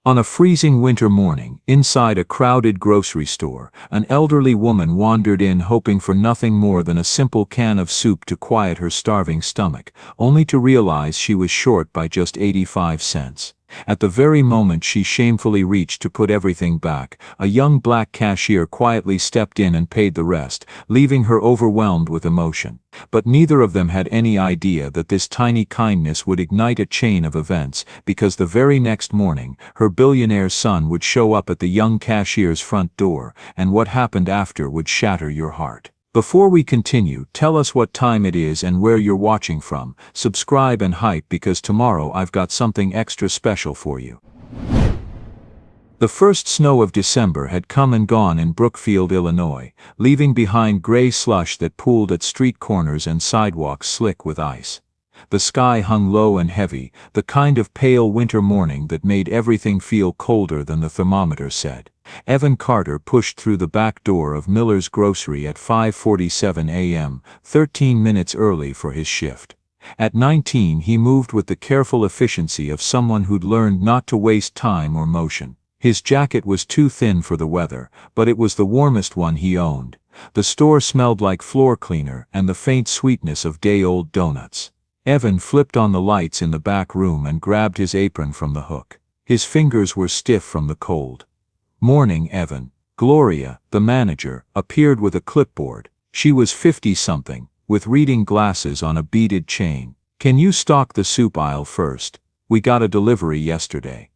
On a freezing winter morning, inside a crowded grocery store, an elderly woman wandered in hoping for nothing more than a simple can of soup to quiet her starving stomach, only to realize she was short by just 85 cents. At the very moment she shamefully reached to put everything back, a young black cashier quietly stepped in and paid the rest, leaving her overwhelmed with emotion. But neither of them had any idea that this tiny kindness would ignite a chain of events, because the very next morning, her billionaire son would show up at the young cashier's front door, and what happened after would shatter your heart. Before we continue, tell us what time it is and where you're watching from, subscribe and hype because tomorrow I've got something extra special for you. The first snow of December had come and gone in Brookfield, Illinois, leaving behind gray slush that pooled at street corners and sidewalks slick with ice. The sky hung low and heavy, the kind of pale winter morning that made everything feel colder than the thermometer said. Evan Carter pushed through the back door of Miller's Grocery at 5:47 a.m., 13 minutes early for his shift. At 19 he moved with the careful efficiency of someone who'd learned not to waste time or motion. His jacket was too thin for the weather, but it was the warmest one he owned. The store smelled like floor cleaner and the faint sweetness of day-old donuts. Evan flipped on the lights in the back room and grabbed his apron from the hook. His fingers were stiff from the cold. "Morning, Evan." Gloria, the manager, appeared with a clipboard. She was 50-something, with reading glasses on a beaded chain. "Can you stock the soup aisle first? We got a delivery yesterday."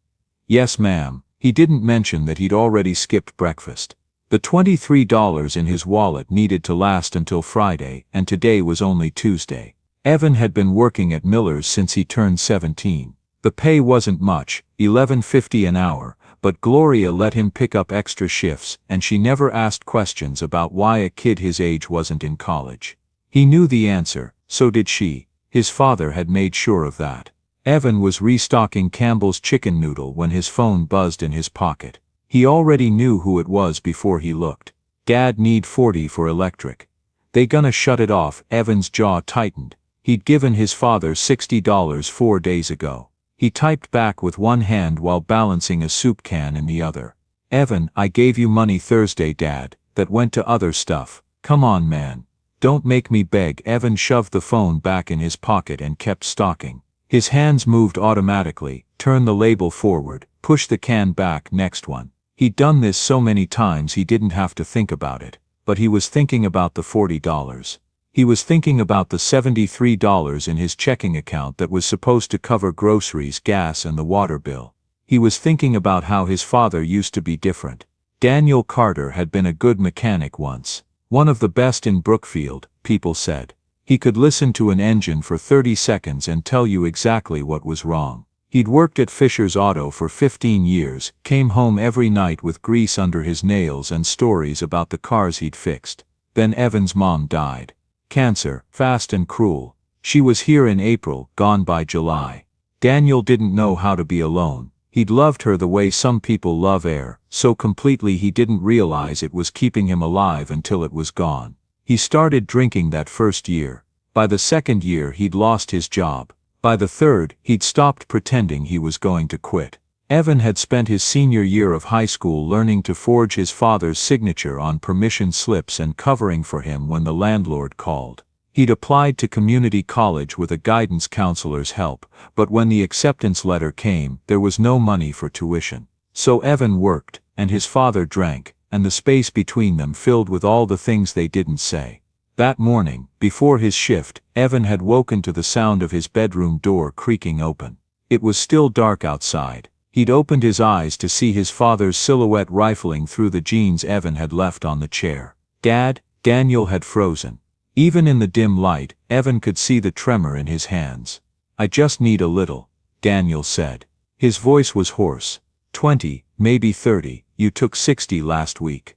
"Yes, ma'am." He didn't mention that he'd already skipped breakfast. The $23 in his wallet needed to last until Friday, and today was only Tuesday. Evan had been working at Miller's since he turned 17. The pay wasn't much, $11.50 an hour, but Gloria let him pick up extra shifts, and she never asked questions about why a kid his age wasn't in college. He knew the answer, so did she. His father had made sure of that. Evan was restocking Campbell's chicken noodle when his phone buzzed in his pocket. He already knew who it was before he looked. "Dad, need 40 for electric." "They gonna shut it off?" Evan's jaw tightened. He'd given his father $60 4 days ago. He typed back with one hand while balancing a soup can in the other. "Evan, I gave you money Thursday, Dad. That went to other stuff. Come on, man. Don't make me beg." Evan shoved the phone back in his pocket and kept stocking. His hands moved automatically, turn the label forward, push the can back, next one. He'd done this so many times he didn't have to think about it. But he was thinking about the $40. He was thinking about the $73 in his checking account that was supposed to cover groceries, gas and the water bill. He was thinking about how his father used to be different. Daniel Carter had been a good mechanic once. One of the best in Brookfield, people said. He could listen to an engine for 30 seconds and tell you exactly what was wrong. He'd worked at Fisher's Auto for 15 years, came home every night with grease under his nails and stories about the cars he'd fixed. Then Evan's mom died. Cancer, fast and cruel. She was here in April, gone by July. Daniel didn't know how to be alone. He'd loved her the way some people love air, so completely he didn't realize it was keeping him alive until it was gone. He started drinking that first year. By the second year he'd lost his job. By the third, he'd stopped pretending he was going to quit. Evan had spent his senior year of high school learning to forge his father's signature on permission slips and covering for him when the landlord called. He'd applied to community college with a guidance counselor's help, but when the acceptance letter came, there was no money for tuition. So Evan worked, and his father drank, and the space between them filled with all the things they didn't say. That morning, before his shift, Evan had woken to the sound of his bedroom door creaking open. It was still dark outside. He'd opened his eyes to see his father's silhouette rifling through the jeans Evan had left on the chair. "Dad?" Daniel had frozen. Even in the dim light, Evan could see the tremor in his hands. "I just need a little," Daniel said. His voice was hoarse. 20, maybe 30, you took 60 last week."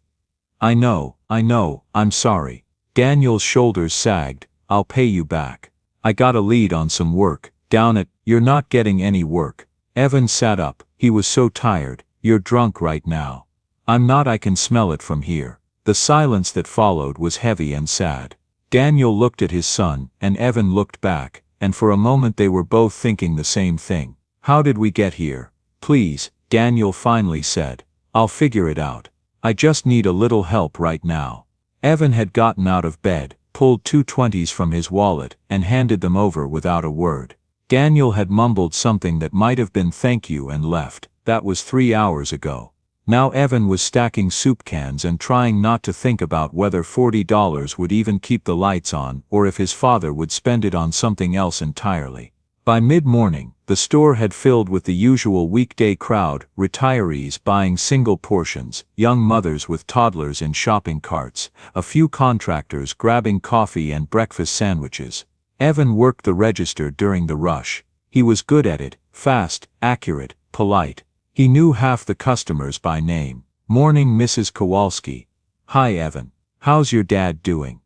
I know, I'm sorry." Daniel's shoulders sagged. "I'll pay you back. I got a lead on some work, down at—" "You're not getting any work." Evan sat up. He was so tired. "You're drunk right now." "I'm not, I can smell it from here." The silence that followed was heavy and sad. Daniel looked at his son, and Evan looked back, and for a moment they were both thinking the same thing. "How did we get here?" "Please," Daniel finally said. "I'll figure it out. I just need a little help right now." Evan had gotten out of bed, pulled 2 20s from his wallet, and handed them over without a word. Daniel had mumbled something that might have been "thank you" and left. That was 3 hours ago. Now Evan was stacking soup cans and trying not to think about whether $40 would even keep the lights on or if his father would spend it on something else entirely. By mid-morning, the store had filled with the usual weekday crowd, retirees buying single portions, young mothers with toddlers in shopping carts, a few contractors grabbing coffee and breakfast sandwiches. Evan worked the register during the rush. He was good at it, fast, accurate, polite. He knew half the customers by name. "Morning, Mrs. Kowalski." "Hi, Evan. How's your dad doing?"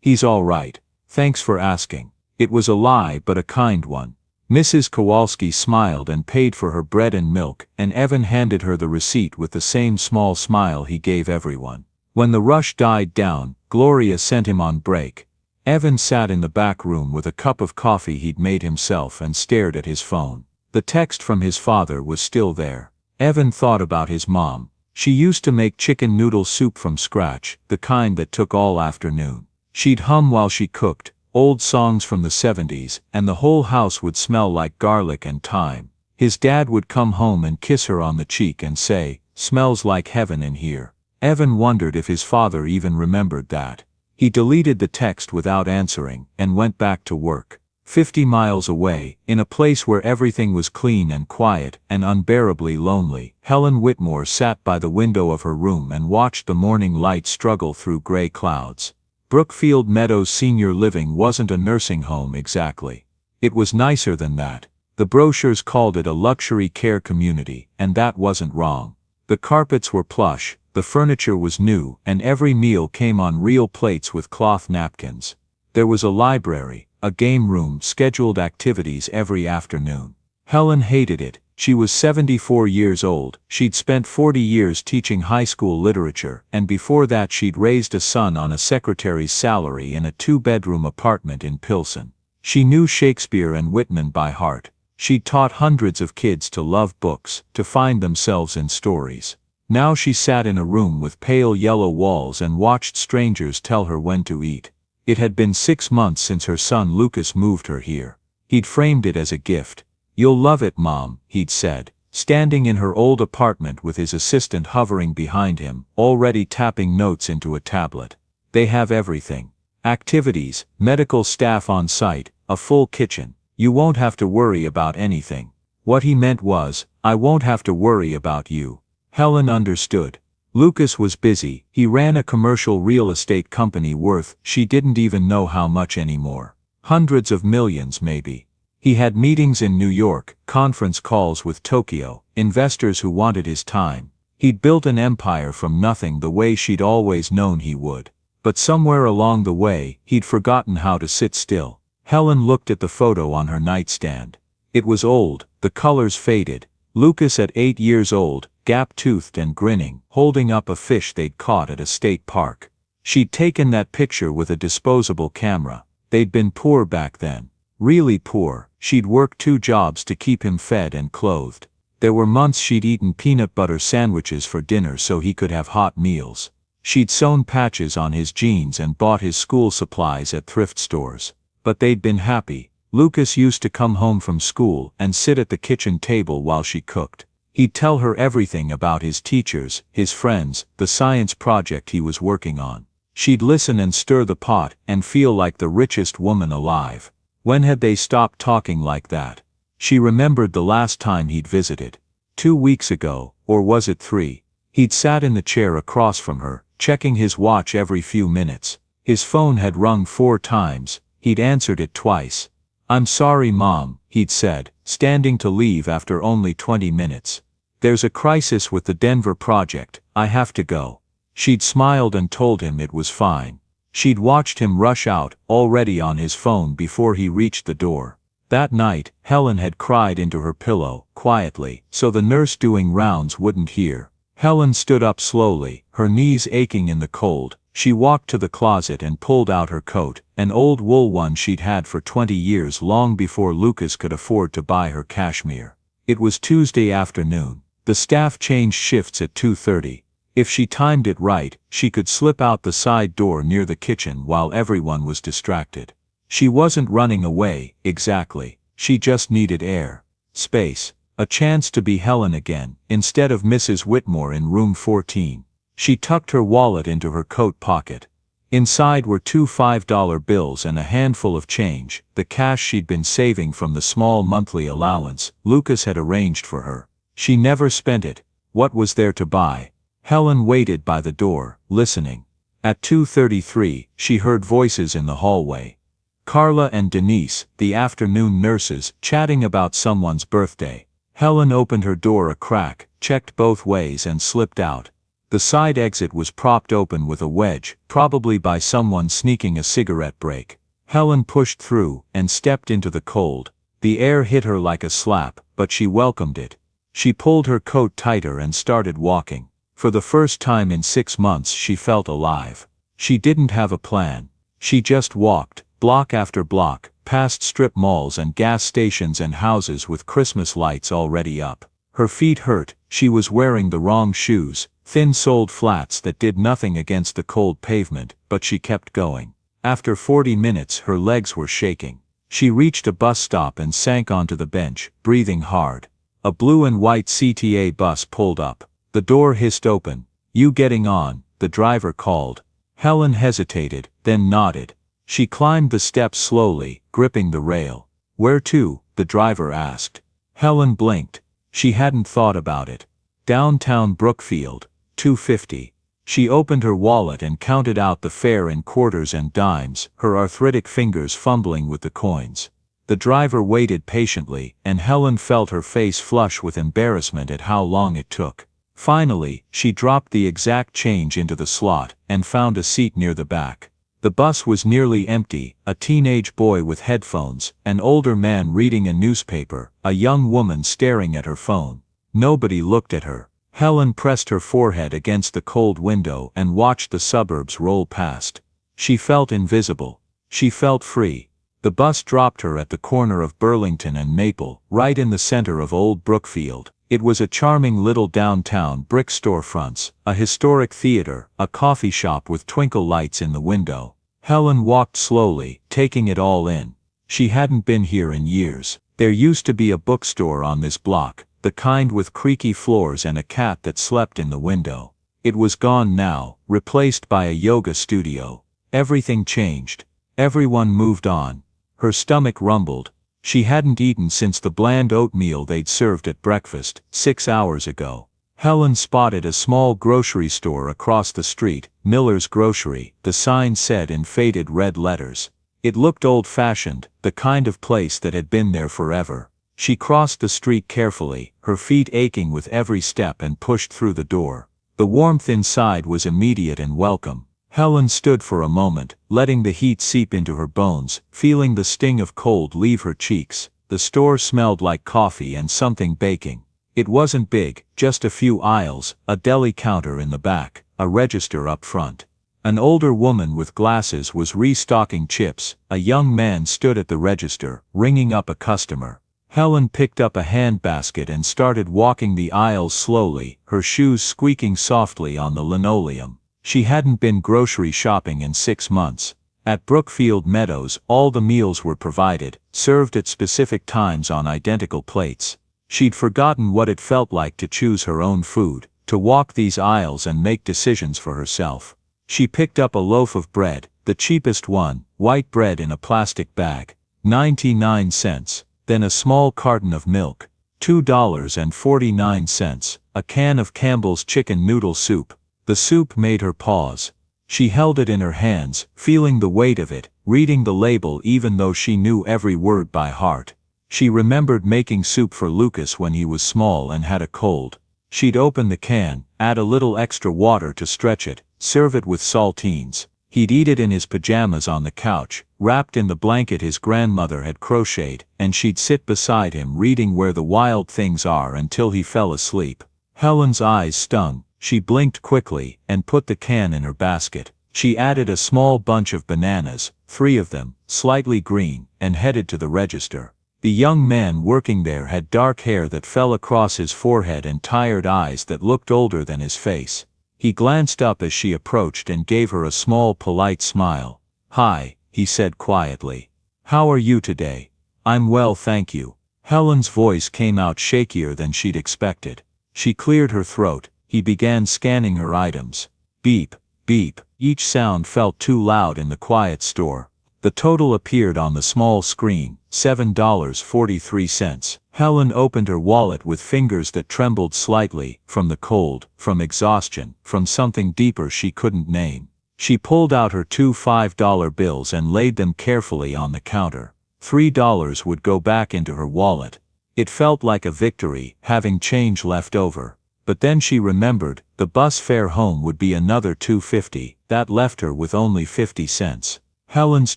"He's all right. Thanks for asking." It was a lie but a kind one. Mrs. Kowalski smiled and paid for her bread and milk, and Evan handed her the receipt with the same small smile he gave everyone. When the rush died down, Gloria sent him on break. Evan sat in the back room with a cup of coffee he'd made himself and stared at his phone. The text from his father was still there. Evan thought about his mom. She used to make chicken noodle soup from scratch, the kind that took all afternoon. She'd hum while she cooked, old songs from the 70s, and the whole house would smell like garlic and thyme. His dad would come home and kiss her on the cheek and say, "Smells like heaven in here." Evan wondered if his father even remembered that. He deleted the text without answering and went back to work. 50 miles away, in a place where everything was clean and quiet and unbearably lonely, Helen Whitmore sat by the window of her room and watched the morning light struggle through gray clouds. Brookfield Meadows Senior Living wasn't a nursing home exactly. It was nicer than that. The brochures called it a luxury care community, and that wasn't wrong. The carpets were plush, the furniture was new, and every meal came on real plates with cloth napkins. There was a library, a game room, scheduled activities every afternoon. Helen hated it. She was 74 years old, she'd spent 40 years teaching high school literature, and before that she'd raised a son on a secretary's salary in a 2-bedroom apartment in Pilsen. She knew Shakespeare and Whitman by heart. She'd taught hundreds of kids to love books, to find themselves in stories. Now she sat in a room with pale yellow walls and watched strangers tell her when to eat. It had been 6 months since her son Lucas moved her here. He'd framed it as a gift. "You'll love it, Mom," he'd said, standing in her old apartment with his assistant hovering behind him, already tapping notes into a tablet. "They have everything. Activities, medical staff on site, a full kitchen. You won't have to worry about anything." What he meant was, "I won't have to worry about you." Helen understood. Lucas was busy. He ran a commercial real estate company worth, she didn't even know how much anymore. Hundreds of millions maybe. He had meetings in New York, conference calls with Tokyo, investors who wanted his time. He'd built an empire from nothing the way she'd always known he would. But somewhere along the way, he'd forgotten how to sit still. Helen looked at the photo on her nightstand. It was old, the colors faded. Lucas at 8 years old, gap-toothed and grinning, holding up a fish they'd caught at a state park. She'd taken that picture with a disposable camera. They'd been poor back then. Really poor. She'd worked 2 jobs to keep him fed and clothed. There were months she'd eaten peanut butter sandwiches for dinner so he could have hot meals. She'd sewn patches on his jeans and bought his school supplies at thrift stores. But they'd been happy. Lucas used to come home from school and sit at the kitchen table while she cooked. He'd tell her everything about his teachers, his friends, the science project he was working on. She'd listen and stir the pot and feel like the richest woman alive. When had they stopped talking like that? She remembered the last time he'd visited. 2 weeks ago, or was it 3? He'd sat in the chair across from her, checking his watch every few minutes. His phone had rung 4 times. He'd answered it twice. "I'm sorry, Mom," he'd said, standing to leave after only 20 minutes. "There's a crisis with the Denver project, I have to go." She'd smiled and told him it was fine. She'd watched him rush out, already on his phone before he reached the door. That night, Helen had cried into her pillow, quietly, so the nurse doing rounds wouldn't hear. Helen stood up slowly, her knees aching in the cold. She walked to the closet and pulled out her coat, an old wool one she'd had for 20 years, long before Lucas could afford to buy her cashmere. It was Tuesday afternoon. The staff changed shifts at 2:30. If she timed it right, she could slip out the side door near the kitchen while everyone was distracted. She wasn't running away, exactly. She just needed air. Space. A chance to be Helen again, instead of Mrs. Whitmore in room 14. She tucked her wallet into her coat pocket. Inside were 2 $5 bills and a handful of change, the cash she'd been saving from the small monthly allowance Lucas had arranged for her. She never spent it. What was there to buy? Helen waited by the door, listening. At 2:33, she heard voices in the hallway. Carla and Denise, the afternoon nurses, chatting about someone's birthday. Helen opened her door a crack, checked both ways and slipped out. The side exit was propped open with a wedge, probably by someone sneaking a cigarette break. Helen pushed through and stepped into the cold. The air hit her like a slap, but she welcomed it. She pulled her coat tighter and started walking. For the first time in 6 months she felt alive. She didn't have a plan. She just walked, block after block, past strip malls and gas stations and houses with Christmas lights already up. Her feet hurt, she was wearing the wrong shoes, thin-soled flats that did nothing against the cold pavement, but she kept going. After 40 minutes her legs were shaking. She reached a bus stop and sank onto the bench, breathing hard. A blue and white CTA bus pulled up. The door hissed open. "You getting on?" the driver called. Helen hesitated, then nodded. She climbed the steps slowly, gripping the rail. "Where to?" the driver asked. Helen blinked. She hadn't thought about it. "Downtown Brookfield, 250. She opened her wallet and counted out the fare in quarters and dimes, her arthritic fingers fumbling with the coins. The driver waited patiently, and Helen felt her face flush with embarrassment at how long it took. Finally, she dropped the exact change into the slot and found a seat near the back. The bus was nearly empty, a teenage boy with headphones, an older man reading a newspaper, a young woman staring at her phone. Nobody looked at her. Helen pressed her forehead against the cold window and watched the suburbs roll past. She felt invisible. She felt free. The bus dropped her at the corner of Burlington and Maple, right in the center of Old Brookfield. It was a charming little downtown brick storefronts, a historic theater, a coffee shop with twinkle lights in the window. Helen walked slowly, taking it all in. She hadn't been here in years. There used to be a bookstore on this block, the kind with creaky floors and a cat that slept in the window. It was gone now, replaced by a yoga studio. Everything changed. Everyone moved on. Her stomach rumbled. She hadn't eaten since the bland oatmeal they'd served at breakfast, 6 hours ago. Helen spotted a small grocery store across the street, Miller's Grocery, the sign said in faded red letters. It looked old-fashioned, the kind of place that had been there forever. She crossed the street carefully, her feet aching with every step, and pushed through the door. The warmth inside was immediate and welcome. Helen stood for a moment, letting the heat seep into her bones, feeling the sting of cold leave her cheeks. The store smelled like coffee and something baking. It wasn't big, just a few aisles, a deli counter in the back, a register up front. An older woman with glasses was restocking chips. A young man stood at the register, ringing up a customer. Helen picked up a handbasket and started walking the aisles slowly, her shoes squeaking softly on the linoleum. She hadn't been grocery shopping in 6 months. At Brookfield Meadows, all the meals were provided, served at specific times on identical plates. She'd forgotten what it felt like to choose her own food, to walk these aisles and make decisions for herself. She picked up a loaf of bread, the cheapest one, white bread in a plastic bag, 99 cents, then a small carton of milk, $2.49, a can of Campbell's chicken noodle soup. The soup made her pause. She held it in her hands, feeling the weight of it, reading the label even though she knew every word by heart. She remembered making soup for Lucas when he was small and had a cold. She'd open the can, add a little extra water to stretch it, serve it with saltines. He'd eat it in his pajamas on the couch, wrapped in the blanket his grandmother had crocheted, and she'd sit beside him reading Where the Wild Things Are until he fell asleep. Helen's eyes stung. She blinked quickly and put the can in her basket. She added a small bunch of bananas, 3 of them, slightly green, and headed to the register. The young man working there had dark hair that fell across his forehead and tired eyes that looked older than his face. He glanced up as she approached and gave her a small polite smile. "Hi," he said quietly. "How are you today?" "I'm well, thank you." Helen's voice came out shakier than she'd expected. She cleared her throat. He began scanning her items. Beep, beep. Each sound felt too loud in the quiet store. The total appeared on the small screen, $7.43. Helen opened her wallet with fingers that trembled slightly, from the cold, from exhaustion, from something deeper she couldn't name. She pulled out her two $5 bills and laid them carefully on the counter. $3 would go back into her wallet. It felt like a victory, having change left over. But then she remembered, the bus fare home would be another $2.50, that left her with only 50 cents. Helen's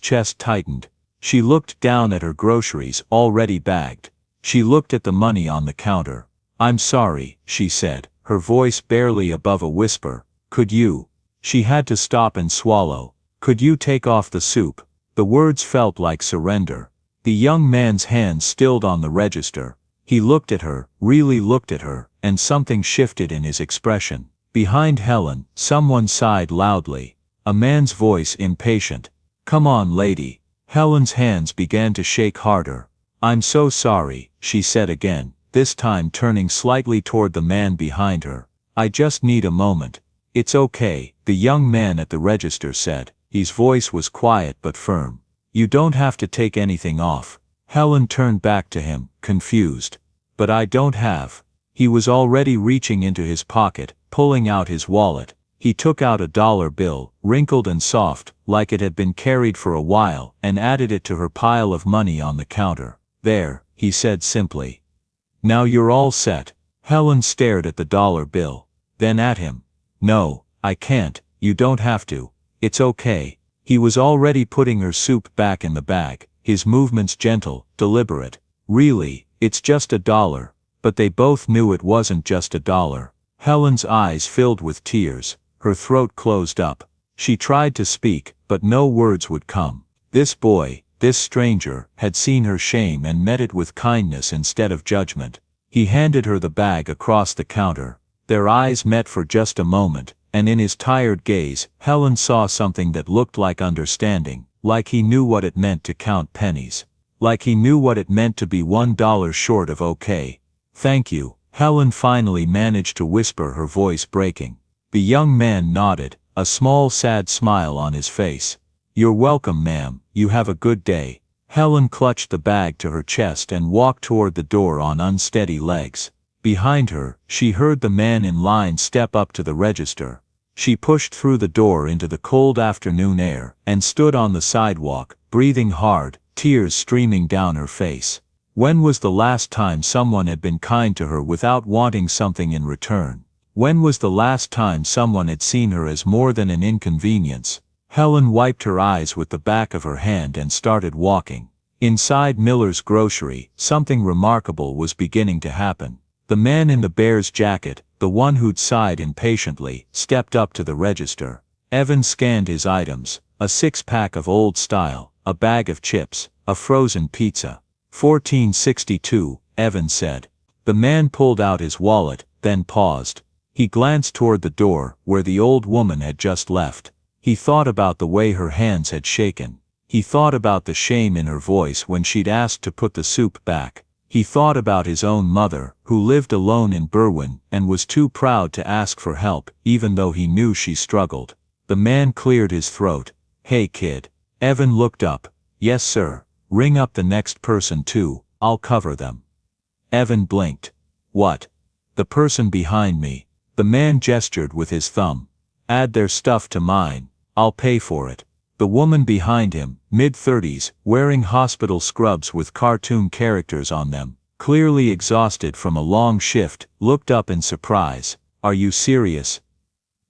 chest tightened. She looked down at her groceries, already bagged. She looked at the money on the counter. "I'm sorry," she said, her voice barely above a whisper. "Could you?" She had to stop and swallow. "Could you take off the soup?" The words felt like surrender. The young man's hand stilled on the register. He looked at her, really looked at her, and something shifted in his expression. Behind Helen, someone sighed loudly. A man's voice, impatient. "Come on, lady." Helen's hands began to shake harder. "I'm so sorry," she said again, this time turning slightly toward the man behind her. "I just need a moment." "It's okay," the young man at the register said. His voice was quiet but firm. "You don't have to take anything off." Helen turned back to him, confused. "But I don't have." He was already reaching into his pocket, pulling out his wallet. He took out a dollar bill, wrinkled and soft, like it had been carried for a while, and added it to her pile of money on the counter. "There," he said simply. "Now you're all set." Helen stared at the dollar bill. Then at him. "No, I can't, you don't have to. It's okay." He was already putting her soup back in the bag, his movements gentle, deliberate. "Really, it's just $1. But they both knew it wasn't just $1. Helen's eyes filled with tears. Her throat closed up. She tried to speak, but no words would come. This boy, this stranger, had seen her shame and met it with kindness instead of judgment. He handed her the bag across the counter. Their eyes met for just a moment, and in his tired gaze, Helen saw something that looked like understanding, like he knew what it meant to count pennies. Like he knew what it meant to be $1 short of okay. "Thank you," Helen finally managed to whisper, her voice breaking. The young man nodded, a small sad smile on his face. "You're welcome, ma'am, you have a good day." Helen clutched the bag to her chest and walked toward the door on unsteady legs. Behind her, she heard the man in line step up to the register. She pushed through the door into the cold afternoon air, and stood on the sidewalk, breathing hard, tears streaming down her face. When was the last time someone had been kind to her without wanting something in return? When was the last time someone had seen her as more than an inconvenience? Helen wiped her eyes with the back of her hand and started walking. Inside Miller's grocery, something remarkable was beginning to happen. The man in the bear's jacket, the one who'd sighed impatiently, stepped up to the register. Evan scanned his items, a six-pack of Old Style, a bag of chips, a frozen pizza. $14.62, Evan said. The man pulled out his wallet, then paused. He glanced toward the door, where the old woman had just left. He thought about the way her hands had shaken. He thought about the shame in her voice when she'd asked to put the soup back. He thought about his own mother, who lived alone in Berwyn, and was too proud to ask for help, even though he knew she struggled. The man cleared his throat. "Hey kid." Evan looked up. "Yes sir. Ring up the next person too, I'll cover them." Evan blinked. "What?" "The person behind me." The man gestured with his thumb. "Add their stuff to mine. I'll pay for it." The woman behind him, mid-30s, wearing hospital scrubs with cartoon characters on them, clearly exhausted from a long shift, looked up in surprise. "Are you serious?"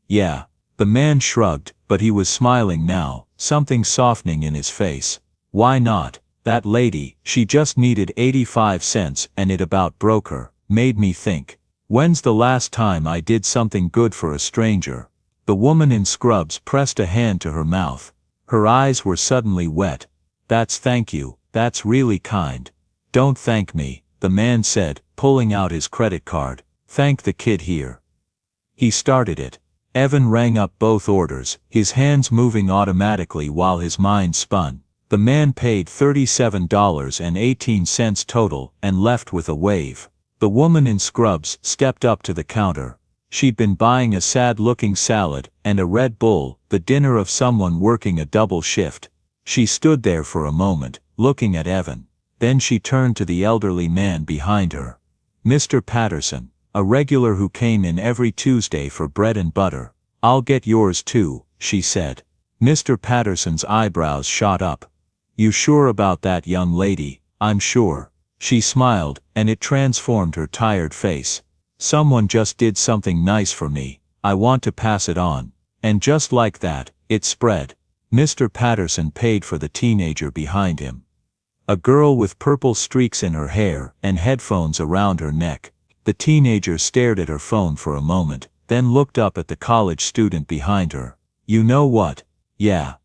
"Yeah." The man shrugged, but he was smiling now, something softening in his face. "Why not? That lady, she just needed 85 cents and it about broke her. Made me think. When's the last time I did something good for a stranger?" The woman in scrubs pressed a hand to her mouth. Her eyes were suddenly wet. "Thank you, that's really kind." Don't thank me, the man said, pulling out his credit card. Thank the kid here. He started it. Evan rang up both orders, his hands moving automatically while his mind spun. The man paid $37.18 total and left with a wave. The woman in scrubs stepped up to the counter. She'd been buying a sad-looking salad and a Red Bull, the dinner of someone working a double shift. She stood there for a moment, looking at Evan. Then she turned to the elderly man behind her. Mr. Patterson, a regular who came in every Tuesday for bread and butter. I'll get yours too, she said. Mr. Patterson's eyebrows shot up. You sure about that, young lady? I'm sure. She smiled, and it transformed her tired face. Someone just did something nice for me. I want to pass it on. And just like that, it spread. Mr. Patterson paid for the teenager behind him. A girl with purple streaks in her hair and headphones around her neck. The teenager stared at her phone for a moment, then looked up at the college student behind her. You know what? Yeah.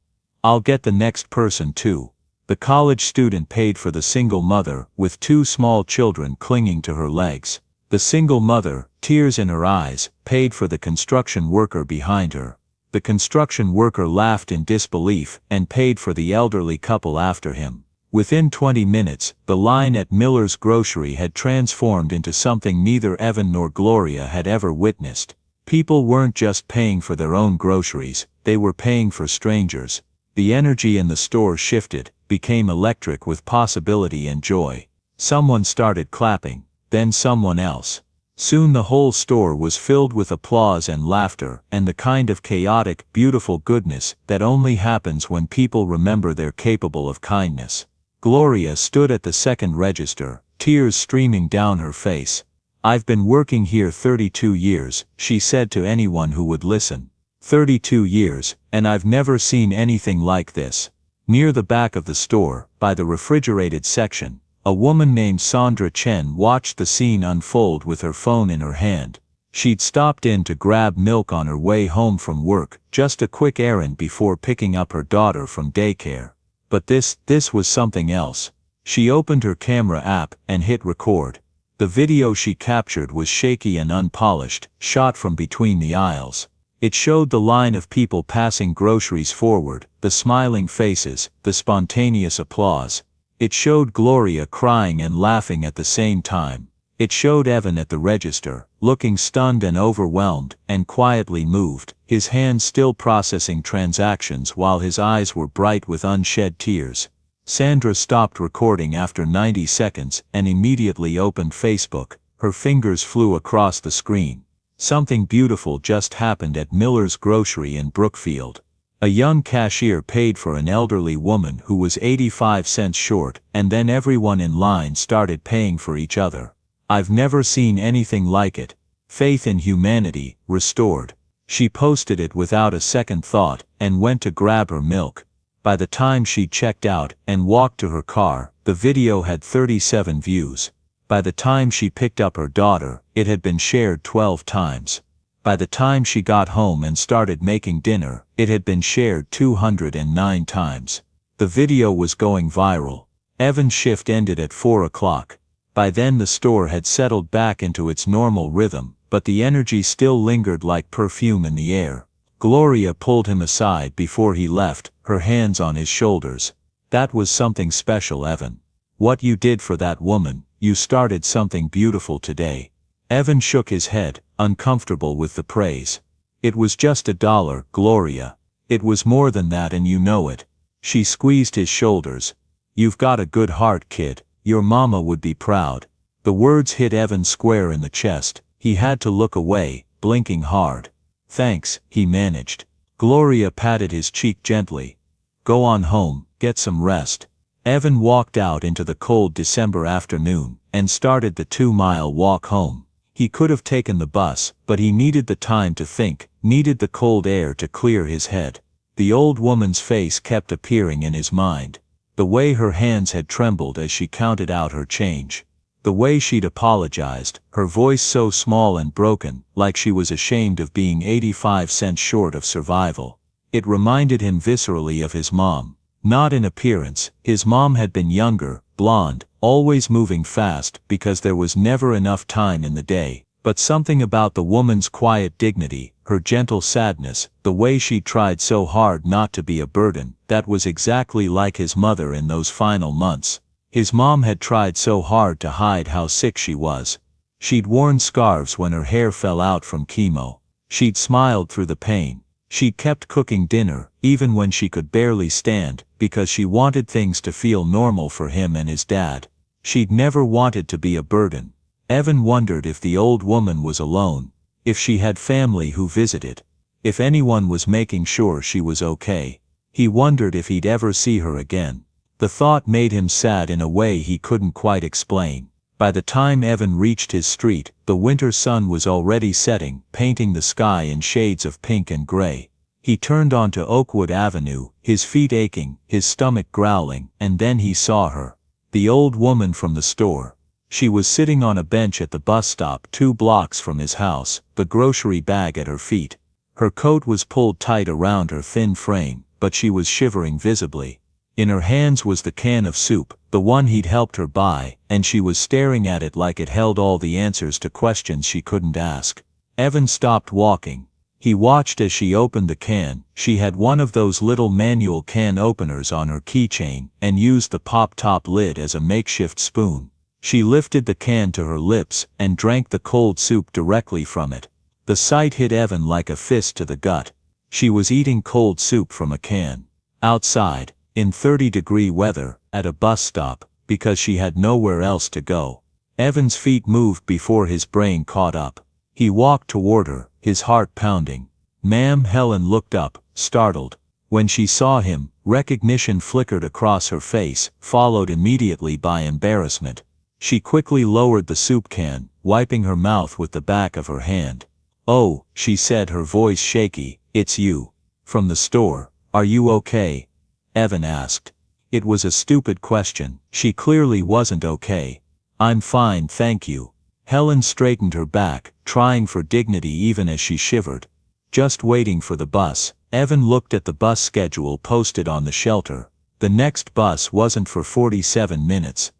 I'll get the next person too. The college student paid for the single mother, with 2 small children clinging to her legs. The single mother, tears in her eyes, paid for the construction worker behind her. The construction worker laughed in disbelief and paid for the elderly couple after him. Within 20 minutes, the line at Miller's grocery had transformed into something neither Evan nor Gloria had ever witnessed. People weren't just paying for their own groceries, they were paying for strangers. The energy in the store shifted, became electric with possibility and joy. Someone started clapping, then someone else. Soon the whole store was filled with applause and laughter, and the kind of chaotic, beautiful goodness that only happens when people remember they're capable of kindness. Gloria stood at the second register, tears streaming down her face. I've been working here 32 years, she said to anyone who would listen. 32 years, and I've never seen anything like this. Near the back of the store, by the refrigerated section, a woman named Sandra Chen watched the scene unfold with her phone in her hand. She'd stopped in to grab milk on her way home from work, just a quick errand before picking up her daughter from daycare. But this was something else. She opened her camera app and hit record. The video she captured was shaky and unpolished, shot from between the aisles. It showed the line of people passing groceries forward, the smiling faces, the spontaneous applause. It showed Gloria crying and laughing at the same time. It showed Evan at the register, looking stunned and overwhelmed, and quietly moved, his hands still processing transactions while his eyes were bright with unshed tears. Sandra stopped recording after 90 seconds and immediately opened Facebook. Her fingers flew across the screen. Something beautiful just happened at Miller's grocery in Brookfield. A young cashier paid for an elderly woman who was 85 cents short, and then everyone in line started paying for each other. I've never seen anything like it. Faith in humanity, restored. She posted it without a second thought, and went to grab her milk. By the time she checked out and walked to her car, the video had 37 views. By the time she picked up her daughter, it had been shared 12 times. By the time she got home and started making dinner, it had been shared 209 times. The video was going viral. Evan's shift ended at 4 o'clock. By then the store had settled back into its normal rhythm, but the energy still lingered like perfume in the air. Gloria pulled him aside before he left, her hands on his shoulders. That was something special, Evan. What you did for that woman, you started something beautiful today. Evan shook his head, uncomfortable with the praise. It was just $1, Gloria. It was more than that, and you know it. She squeezed his shoulders. You've got a good heart, kid. Your mama would be proud. The words hit Evan square in the chest. He had to look away, blinking hard. Thanks, he managed. Gloria patted his cheek gently. Go on home, get some rest. Evan walked out into the cold December afternoon, and started the 2-mile walk home. He could have taken the bus, but he needed the time to think, needed the cold air to clear his head. The old woman's face kept appearing in his mind. The way her hands had trembled as she counted out her change. The way she'd apologized, her voice so small and broken, like she was ashamed of being 85 cents short of survival. It reminded him viscerally of his mom. Not in appearance, his mom had been younger, blonde, always moving fast because there was never enough time in the day. But something about the woman's quiet dignity, her gentle sadness, the way she tried so hard not to be a burden, that was exactly like his mother in those final months. His mom had tried so hard to hide how sick she was. She'd worn scarves when her hair fell out from chemo. She'd smiled through the pain. She'd kept cooking dinner, even when she could barely stand, because she wanted things to feel normal for him and his dad. She'd never wanted to be a burden. Evan wondered if the old woman was alone, if she had family who visited, if anyone was making sure she was okay. He wondered if he'd ever see her again. The thought made him sad in a way he couldn't quite explain. By the time Evan reached his street, the winter sun was already setting, painting the sky in shades of pink and gray. He turned onto Oakwood Avenue, his feet aching, his stomach growling, and then he saw her. The old woman from the store. She was sitting on a bench at the bus stop 2 blocks from his house, the grocery bag at her feet. Her coat was pulled tight around her thin frame, but she was shivering visibly. In her hands was the can of soup, the one he'd helped her buy, and she was staring at it like it held all the answers to questions she couldn't ask. Evan stopped walking. He watched as she opened the can. She had one of those little manual can openers on her keychain, and used the pop-top lid as a makeshift spoon. She lifted the can to her lips and drank the cold soup directly from it. The sight hit Evan like a fist to the gut. She was eating cold soup from a can. Outside, in 30-degree weather, at a bus stop, because she had nowhere else to go. Evan's feet moved before his brain caught up. He walked toward her, his heart pounding. "Ma'am." Helen looked up, startled. When she saw him, recognition flickered across her face, followed immediately by embarrassment. She quickly lowered the soup can, wiping her mouth with the back of her hand. "Oh," she said, her voice shaky, "it's you. From the store. Are you okay?" Evan asked. It was a stupid question. She clearly wasn't okay. "I'm fine, thank you." Helen straightened her back, trying for dignity even as she shivered. "Just waiting for the bus." Evan looked at the bus schedule posted on the shelter. The next bus wasn't for 47 minutes.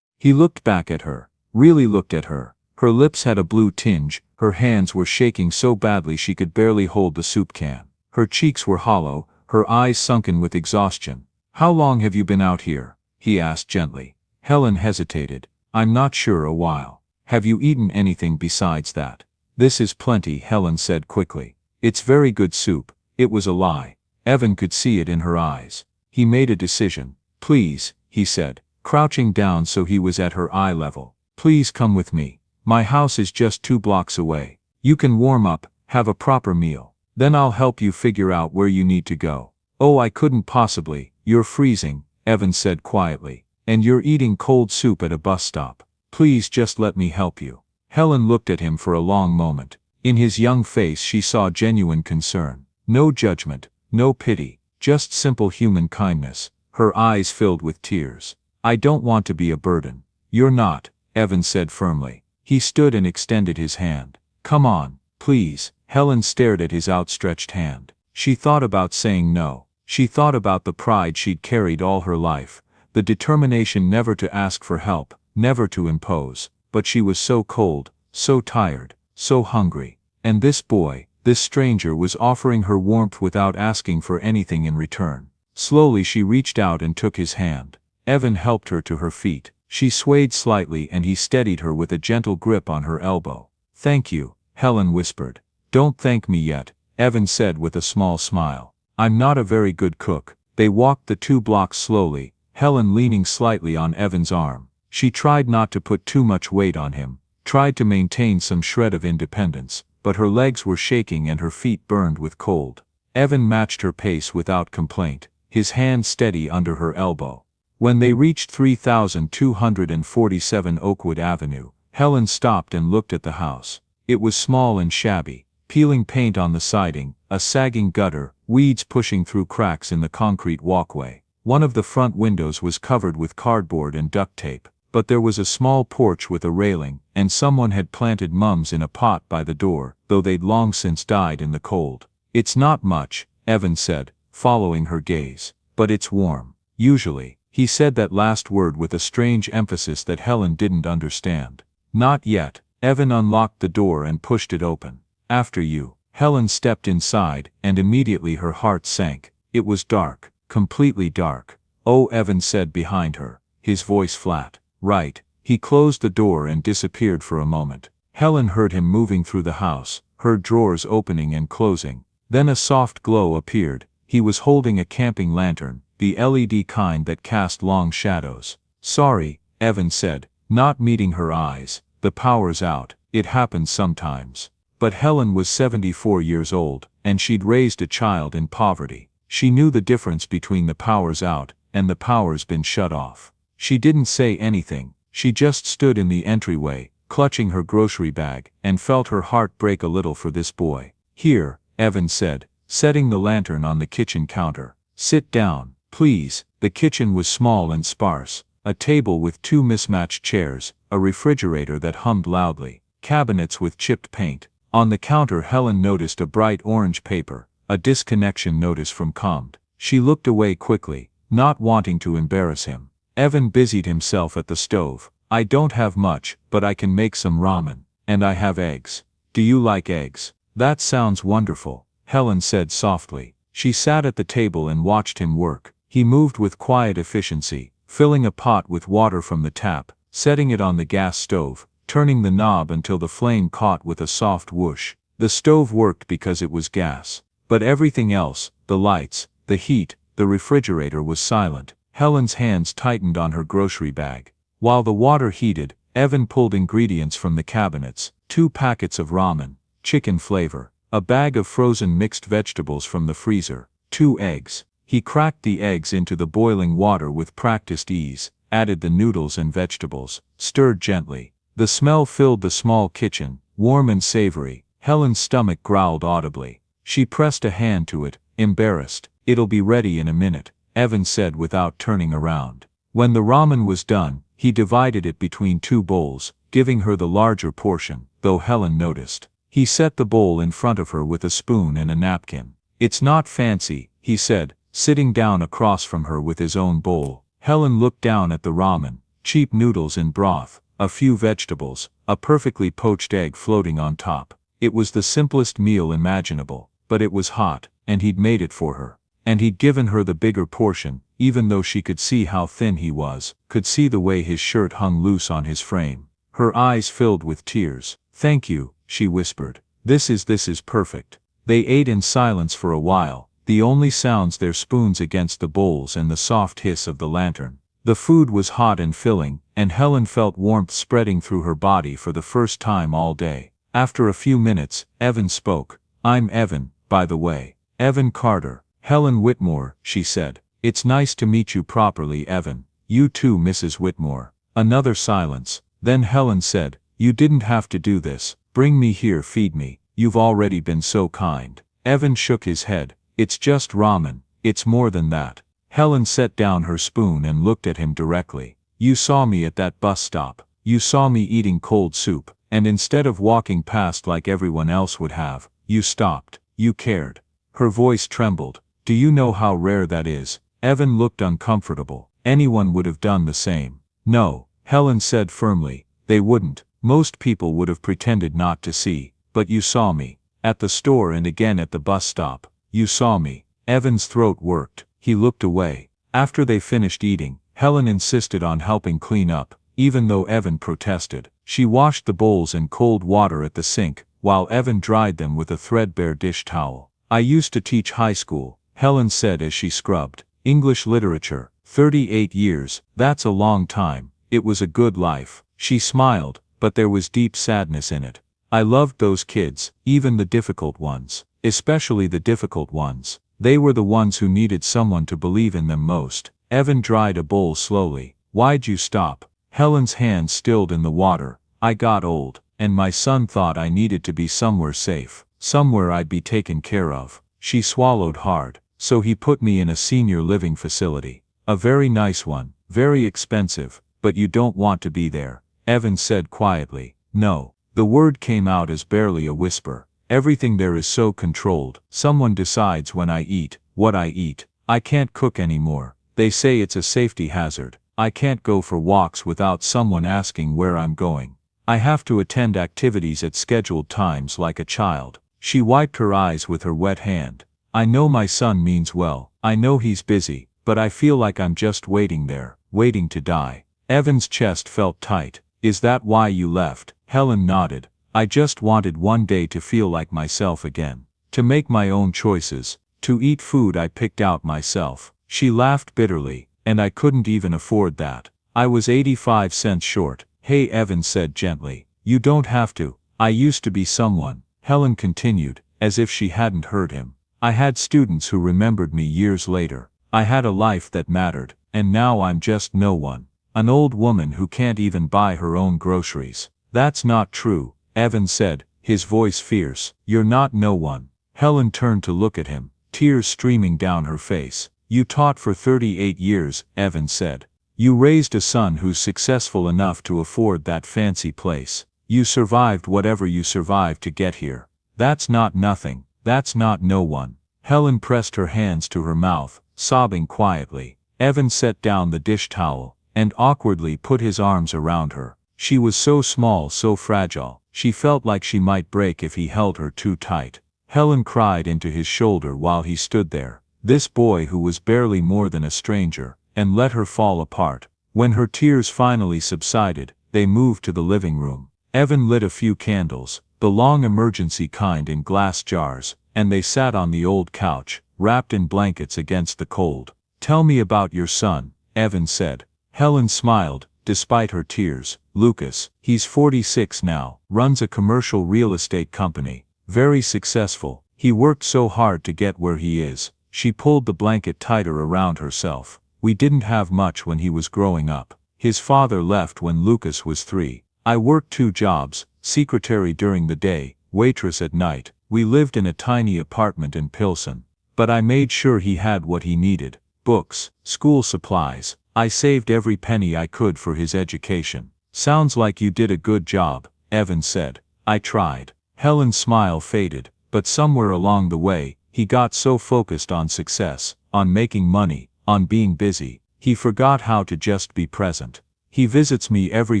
He looked back at her, really looked at her. Her lips had a blue tinge, her hands were shaking so badly she could barely hold the soup can. Her cheeks were hollow, her eyes sunken with exhaustion. "How long have you been out here?" he asked gently. Helen hesitated. "I'm not sure, a while." "Have you eaten anything besides that?" "This is plenty," Helen said quickly. "It's very good soup." It was a lie. Evan could see it in her eyes. He made a decision. "Please," he said, crouching down so he was at her eye level. "Please come with me. My house is just 2 blocks away. You can warm up, have a proper meal. Then I'll help you figure out where you need to go." "Oh, I couldn't possibly. You're freezing," Evan said quietly. "And you're eating cold soup at a bus stop. Please just let me help you." Helen looked at him for a long moment. In his young face she saw genuine concern. No judgment, no pity, just simple human kindness. Her eyes filled with tears. "I don't want to be a burden." "You're not," Evan said firmly. He stood and extended his hand. "Come on, please." Helen stared at his outstretched hand. She thought about saying no. She thought about the pride she'd carried all her life, the determination never to ask for help, never to impose, but she was so cold, so tired, so hungry. And this boy, this stranger, was offering her warmth without asking for anything in return. Slowly she reached out and took his hand. Evan helped her to her feet. She swayed slightly and he steadied her with a gentle grip on her elbow. "Thank you," Helen whispered. "Don't thank me yet," Evan said with a small smile. "I'm not a very good cook." They walked the 2 blocks slowly, Helen leaning slightly on Evan's arm. She tried not to put too much weight on him, tried to maintain some shred of independence, but her legs were shaking and her feet burned with cold. Evan matched her pace without complaint, his hand steady under her elbow. When they reached 3247 Oakwood Avenue, Helen stopped and looked at the house. It was small and shabby, peeling paint on the siding, a sagging gutter, weeds pushing through cracks in the concrete walkway. One of the front windows was covered with cardboard and duct tape, but there was a small porch with a railing, and someone had planted mums in a pot by the door, though they'd long since died in the cold. "It's not much," Evan said, following her gaze, "but it's warm." Usually, He said that last word with a strange emphasis that Helen didn't understand. Not yet. Evan unlocked the door and pushed it open. After you. Helen stepped inside, and immediately her heart sank. It was dark. Completely dark. Oh, Evan said behind her, his voice flat. Right. He closed the door and disappeared for a moment. Helen heard him moving through the house, heard drawers opening and closing. Then a soft glow appeared. He was holding a camping lantern, the LED kind that cast long shadows. Sorry, Evan said, not meeting her eyes. The power's out. It happens sometimes. But Helen was 74 years old, and she'd raised a child in poverty. She knew the difference between the power's out and the power's been shut off. She didn't say anything. She just stood in the entryway, clutching her grocery bag, and felt her heart break a little for this boy. Here, Evan said, setting the lantern on the kitchen counter. Sit down, please. The kitchen was small and sparse. A table with 2 mismatched chairs, a refrigerator that hummed loudly, cabinets with chipped paint. On the counter Helen noticed a bright orange paper, a disconnection notice from ComD. She looked away quickly, not wanting to embarrass him. Evan busied himself at the stove. I don't have much, but I can make some ramen. And I have eggs. Do you like eggs? That sounds wonderful, Helen said softly. She sat at the table and watched him work. He moved with quiet efficiency, filling a pot with water from the tap, setting it on the gas stove, turning the knob until the flame caught with a soft whoosh. The stove worked because it was gas. But everything else, the lights, the heat, the refrigerator was silent. Helen's hands tightened on her grocery bag. While the water heated, Evan pulled ingredients from the cabinets, 2 packets of ramen, chicken flavor, a bag of frozen mixed vegetables from the freezer, 2 eggs. He cracked the eggs into the boiling water with practiced ease, added the noodles and vegetables, stirred gently. The smell filled the small kitchen, warm and savory. Helen's stomach growled audibly. She pressed a hand to it, embarrassed. It'll be ready in a minute, Evan said without turning around. When the ramen was done, he divided it between 2 bowls, giving her the larger portion, though Helen noticed. He set the bowl in front of her with a spoon and a napkin. It's not fancy, he said, sitting down across from her with his own bowl. Helen looked down at the ramen, cheap noodles in broth, a few vegetables, a perfectly poached egg floating on top. It was the simplest meal imaginable, but it was hot, and he'd made it for her. And he'd given her the bigger portion, even though she could see how thin he was, could see the way his shirt hung loose on his frame. Her eyes filled with tears. Thank you, she whispered. This is perfect. They ate in silence for a while, the only sounds their spoons against the bowls and the soft hiss of the lantern. The food was hot and filling, and Helen felt warmth spreading through her body for the first time all day. After a few minutes, Evan spoke. I'm Evan, by the way. Evan Carter. Helen Whitmore, she said. It's nice to meet you properly, Evan. You too, Mrs. Whitmore. Another silence. Then Helen said, you didn't have to do this. Bring me here, feed me. You've already been so kind. Evan shook his head. It's just ramen. It's more than that. Helen set down her spoon and looked at him directly. You saw me at that bus stop. You saw me eating cold soup, and instead of walking past like everyone else would have, you stopped. You cared. Her voice trembled. Do you know how rare that is? Evan looked uncomfortable. Anyone would have done the same. No, Helen said firmly. They wouldn't. Most people would have pretended not to see. But you saw me. At the store and again at the bus stop. You saw me. Evan's throat worked. He looked away. After they finished eating, Helen insisted on helping clean up, even though Evan protested. She washed the bowls in cold water at the sink, while Evan dried them with a threadbare dish towel. I used to teach high school, Helen said as she scrubbed. English literature, 38 years, that's a long time. It was a good life. She smiled, but there was deep sadness in it. I loved those kids, even the difficult ones, especially the difficult ones. They were the ones who needed someone to believe in them most. Evan dried a bowl slowly. Why'd you stop? Helen's hand stilled in the water. I got old, and my son thought I needed to be somewhere safe, somewhere I'd be taken care of. She swallowed hard. So he put me in a senior living facility. A very nice one, very expensive, but you don't want to be there, Evan said quietly. No. The word came out as barely a whisper. Everything there is so controlled. Someone decides when I eat, what I eat. I can't cook anymore. They say it's a safety hazard. I can't go for walks without someone asking where I'm going. I have to attend activities at scheduled times like a child. She wiped her eyes with her wet hand. I know my son means well. I know he's busy, but I feel like I'm just waiting there, waiting to die. Evan's chest felt tight. Is that why you left? Helen nodded. I just wanted one day to feel like myself again. To make my own choices. To eat food I picked out myself. She laughed bitterly, and I couldn't even afford that. I was 85 cents short. Hey, Evan said gently. You don't have to. I used to be someone. Helen continued, as if she hadn't heard him. I had students who remembered me years later. I had a life that mattered, and now I'm just no one. An old woman who can't even buy her own groceries. That's not true, Evan said, his voice fierce. You're not no one. Helen turned to look at him, tears streaming down her face. You taught for 38 years, Evan said. You raised a son who's successful enough to afford that fancy place. You survived whatever you survived to get here. That's not nothing. That's not no one. Helen pressed her hands to her mouth, sobbing quietly. Evan set down the dish towel, and awkwardly put his arms around her. She was so small, so fragile. She felt like she might break if he held her too tight. Helen cried into his shoulder while he stood there. This boy who was barely more than a stranger, and let her fall apart. When her tears finally subsided, they moved to the living room. Evan lit a few candles, the long emergency kind in glass jars, and they sat on the old couch, wrapped in blankets against the cold. Tell me about your son, Evan said. Helen smiled, despite her tears. Lucas, he's 46 now, runs a commercial real estate company. Very successful. He worked so hard to get where he is. She pulled the blanket tighter around herself. We didn't have much when he was growing up. His father left when Lucas was 3. I worked 2 jobs, secretary during the day, waitress at night. We lived in a tiny apartment in Pilsen. But I made sure he had what he needed. Books, school supplies. I saved every penny I could for his education. Sounds like you did a good job, Evan said. I tried. Helen's smile faded, but somewhere along the way, he got so focused on success, on making money, on being busy, he forgot how to just be present. He visits me every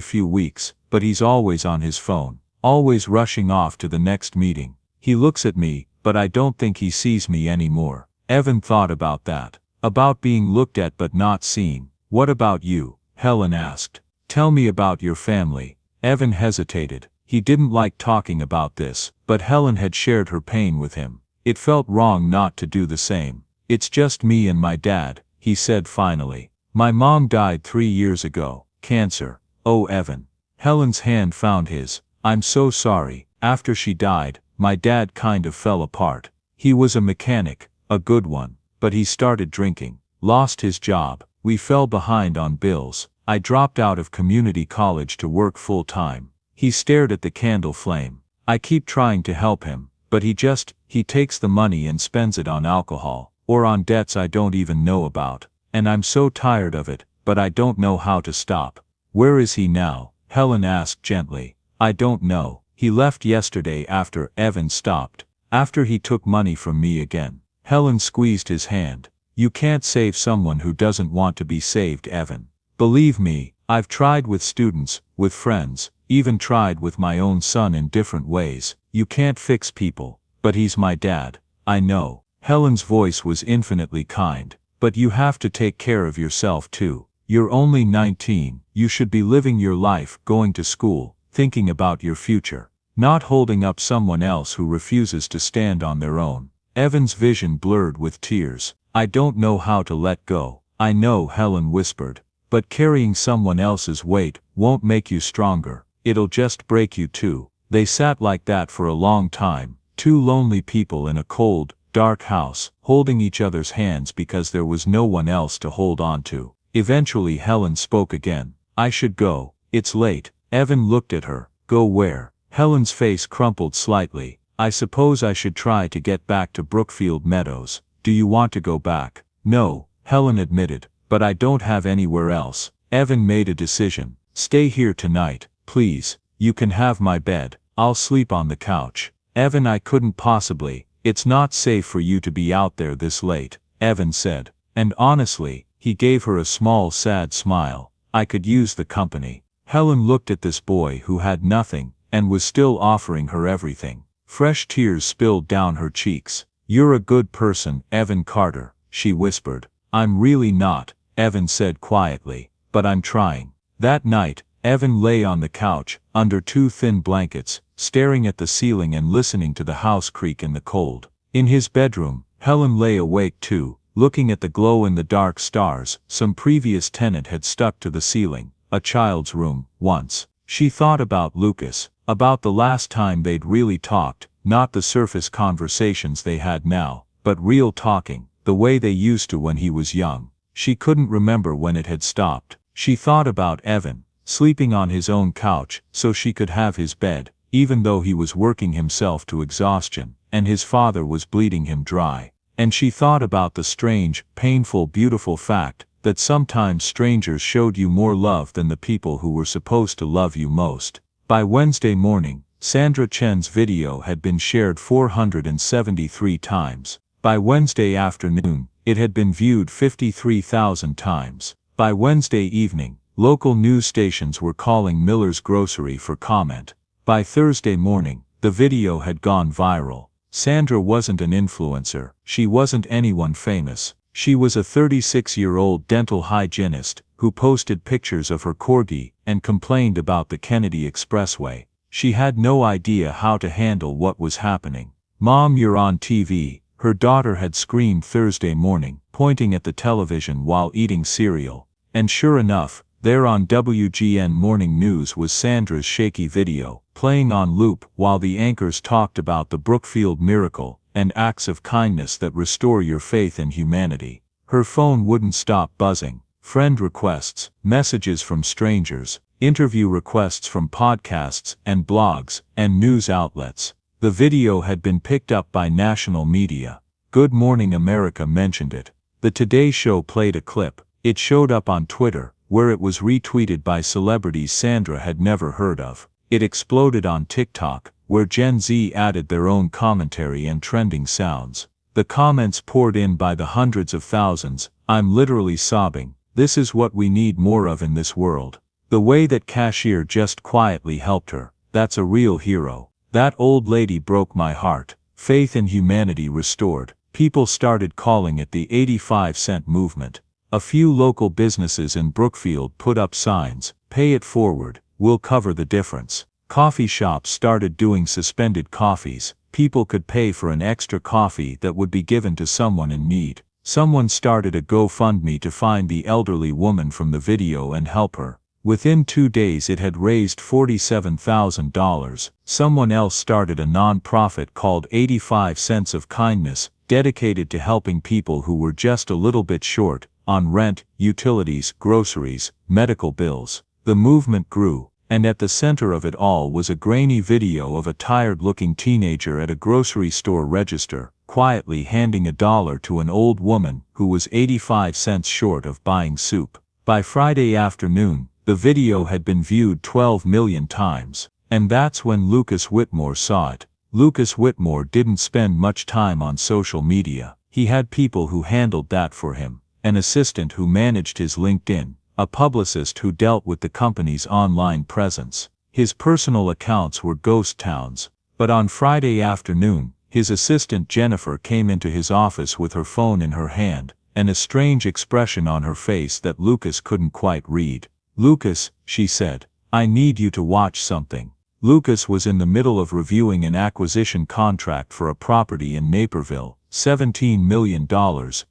few weeks, but he's always on his phone, always rushing off to the next meeting. He looks at me, but I don't think he sees me anymore. Evan thought about that. About being looked at but not seen. What about you? Helen asked. Tell me about your family. Evan hesitated. He didn't like talking about this, but Helen had shared her pain with him. It felt wrong not to do the same. It's just me and my dad, he said finally. My mom died 3 years ago. Cancer. Oh, Evan. Helen's hand found his. I'm so sorry. After she died, my dad kind of fell apart. He was a mechanic, a good one, but he started drinking. Lost his job. We fell behind on bills. I dropped out of community college to work full time. He stared at the candle flame. I keep trying to help him, but he takes the money and spends it on alcohol, or on debts I don't even know about. And I'm so tired of it, but I don't know how to stop. Where is he now? Helen asked gently. I don't know. He left yesterday after. Evan stopped. After he took money from me again. Helen squeezed his hand. You can't save someone who doesn't want to be saved, Evan. Believe me, I've tried with students, with friends, even tried with my own son in different ways. You can't fix people, but he's my dad. I know. Helen's voice was infinitely kind. But you have to take care of yourself too. You're only 19, you should be living your life, going to school, thinking about your future, not holding up someone else who refuses to stand on their own. Evan's vision blurred with tears. I don't know how to let go. I know, Helen whispered. But carrying someone else's weight won't make you stronger. It'll just break you too. They sat like that for a long time, 2 lonely people in a cold, dark house, holding each other's hands because there was no one else to hold on to. Eventually Helen spoke again. I should go. It's late. Evan looked at her. Go where? Helen's face crumpled slightly. I suppose I should try to get back to Brookfield Meadows. Do you want to go back? No, Helen admitted, but I don't have anywhere else. Evan made a decision. Stay here tonight, please. You can have my bed. I'll sleep on the couch. Evan, I couldn't possibly. It's not safe for you to be out there this late, Evan said. And honestly, He gave her a small sad smile. I could use the company. Helen looked at this boy who had nothing, and was still offering her everything. Fresh tears spilled down her cheeks. You're a good person, Evan Carter, she whispered. I'm really not, Evan said quietly, but I'm trying. That night, Evan lay on the couch, under 2 thin blankets, staring at the ceiling and listening to the house creak in the cold. In his bedroom, Helen lay awake too, looking at the glow-in-the-dark stars some previous tenant had stuck to the ceiling. A child's room, once. She thought about Lucas, about the last time they'd really talked, not the surface conversations they had now, but real talking, the way they used to when he was young. She couldn't remember when it had stopped. She thought about Evan, sleeping on his own couch so she could have his bed, even though he was working himself to exhaustion, and his father was bleeding him dry. And she thought about the strange, painful, beautiful fact that sometimes strangers showed you more love than the people who were supposed to love you most. By Wednesday morning, Sandra Chen's video had been shared 473 times. By Wednesday afternoon, it had been viewed 53,000 times. By Wednesday evening, local news stations were calling Miller's Grocery for comment. By Thursday morning, the video had gone viral. Sandra wasn't an influencer. She wasn't anyone famous. She was a 36-year-old dental hygienist who posted pictures of her corgi and complained about the Kennedy Expressway. She had no idea how to handle what was happening. "Mom, you're on TV," her daughter had screamed Thursday morning, pointing at the television while eating cereal. And sure enough, there on WGN Morning News was Sandra's shaky video, playing on loop while the anchors talked about the Brookfield miracle and acts of kindness that restore your faith in humanity. Her phone wouldn't stop buzzing. Friend requests, messages from strangers, interview requests from podcasts and blogs and news outlets. The video had been picked up by national media. Good Morning America mentioned it. The Today Show played a clip. It showed up on Twitter, where it was retweeted by celebrities Sandra had never heard of. It exploded on TikTok, where Gen Z added their own commentary and trending sounds. The comments poured in by the hundreds of thousands. I'm literally sobbing. This is what we need more of in this world. The way that cashier just quietly helped her. That's a real hero. That old lady broke my heart. Faith in humanity restored. People started calling it the 85-cent movement. A few local businesses in Brookfield put up signs, "Pay it forward, we'll cover the difference." Coffee shops started doing suspended coffees. People could pay for an extra coffee that would be given to someone in need. Someone started a GoFundMe to find the elderly woman from the video and help her. Within 2 days it had raised $47,000. Someone else started a non-profit called 85 Cents of Kindness, dedicated to helping people who were just a little bit short on rent, utilities, groceries, medical bills. The movement grew, and at the center of it all was a grainy video of a tired-looking teenager at a grocery store register, quietly handing $1 to an old woman who was 85 cents short of buying soup. By Friday afternoon, the video had been viewed 12 million times, and that's when Lucas Whitmore saw it. Lucas Whitmore didn't spend much time on social media. He had people who handled that for him. An assistant who managed his LinkedIn, a publicist who dealt with the company's online presence. His personal accounts were ghost towns. But on Friday afternoon, his assistant Jennifer came into his office with her phone in her hand, and a strange expression on her face that Lucas couldn't quite read. "Lucas," she said, "I need you to watch something." Lucas was in the middle of reviewing an acquisition contract for a property in Naperville, $17 million,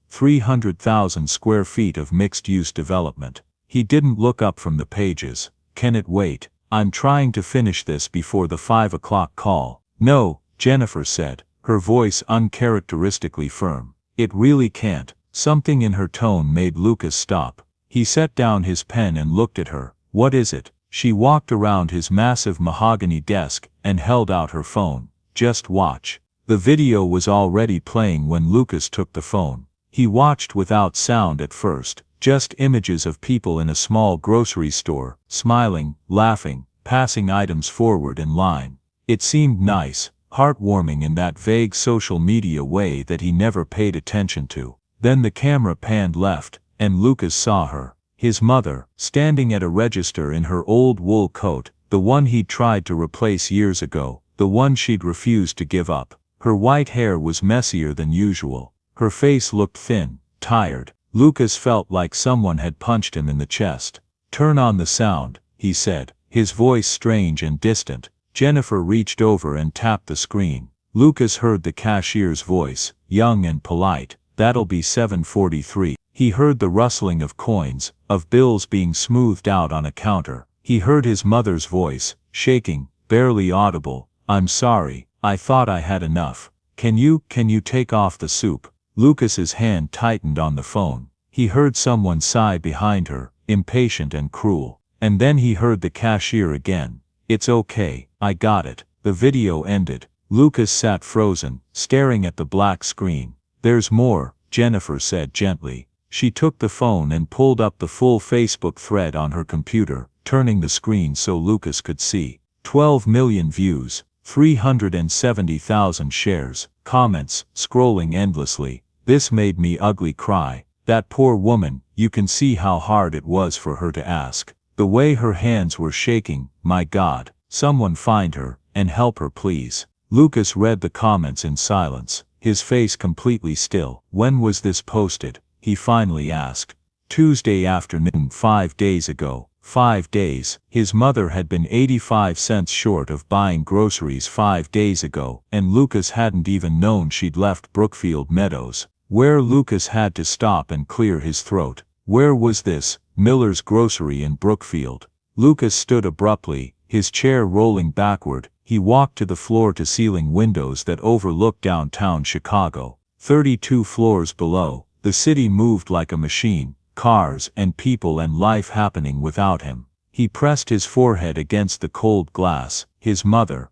300,000 square feet of mixed-use development. He didn't look up from the pages. "Can it wait? I'm trying to finish this before the 5 o'clock call." "No," Jennifer said, her voice uncharacteristically firm. "It really can't." Something in her tone made Lucas stop. He set down his pen and looked at her. "What is it?" She walked around his massive mahogany desk and held out her phone. "Just watch." The video was already playing when Lucas took the phone. He watched without sound at first, just images of people in a small grocery store, smiling, laughing, passing items forward in line. It seemed nice, heartwarming in that vague social media way that he never paid attention to. Then the camera panned left, and Lucas saw her. His mother, standing at a register in her old wool coat, the one he'd tried to replace years ago, the one she'd refused to give up. Her white hair was messier than usual. Her face looked thin, tired. Lucas felt like someone had punched him in the chest. "Turn on the sound," he said, his voice strange and distant. Jennifer reached over and tapped the screen. Lucas heard the cashier's voice, young and polite. "That'll be $7.43. He heard the rustling of coins, of bills being smoothed out on a counter. He heard his mother's voice, shaking, barely audible. "I'm sorry, I thought I had enough. Can you take off the soup?" Lucas's hand tightened on the phone. He heard someone sigh behind her, impatient and cruel. And then he heard the cashier again. "It's okay, I got it." The video ended. Lucas sat frozen, staring at the black screen. "There's more," Jennifer said gently. She took the phone and pulled up the full Facebook thread on her computer, turning the screen so Lucas could see. 12 million views, 370,000 shares, comments, scrolling endlessly. "This made me ugly cry. That poor woman, you can see how hard it was for her to ask. The way her hands were shaking, my God, someone find her, and help her please." Lucas read the comments in silence, his face completely still. "When was this posted?" he finally asked. "Tuesday afternoon, 5 days ago." 5 days. His mother had been 85 cents short of buying groceries 5 days ago, and Lucas hadn't even known she'd left Brookfield Meadows. Where? Lucas had to stop and clear his throat. Where was this? Miller's Grocery in Brookfield. Lucas stood abruptly, his chair rolling backward. He walked to the floor-to-ceiling windows that overlooked downtown Chicago. 32 floors below, the city moved like a machine, cars and people and life happening without him. He pressed his forehead against the cold glass. His mother,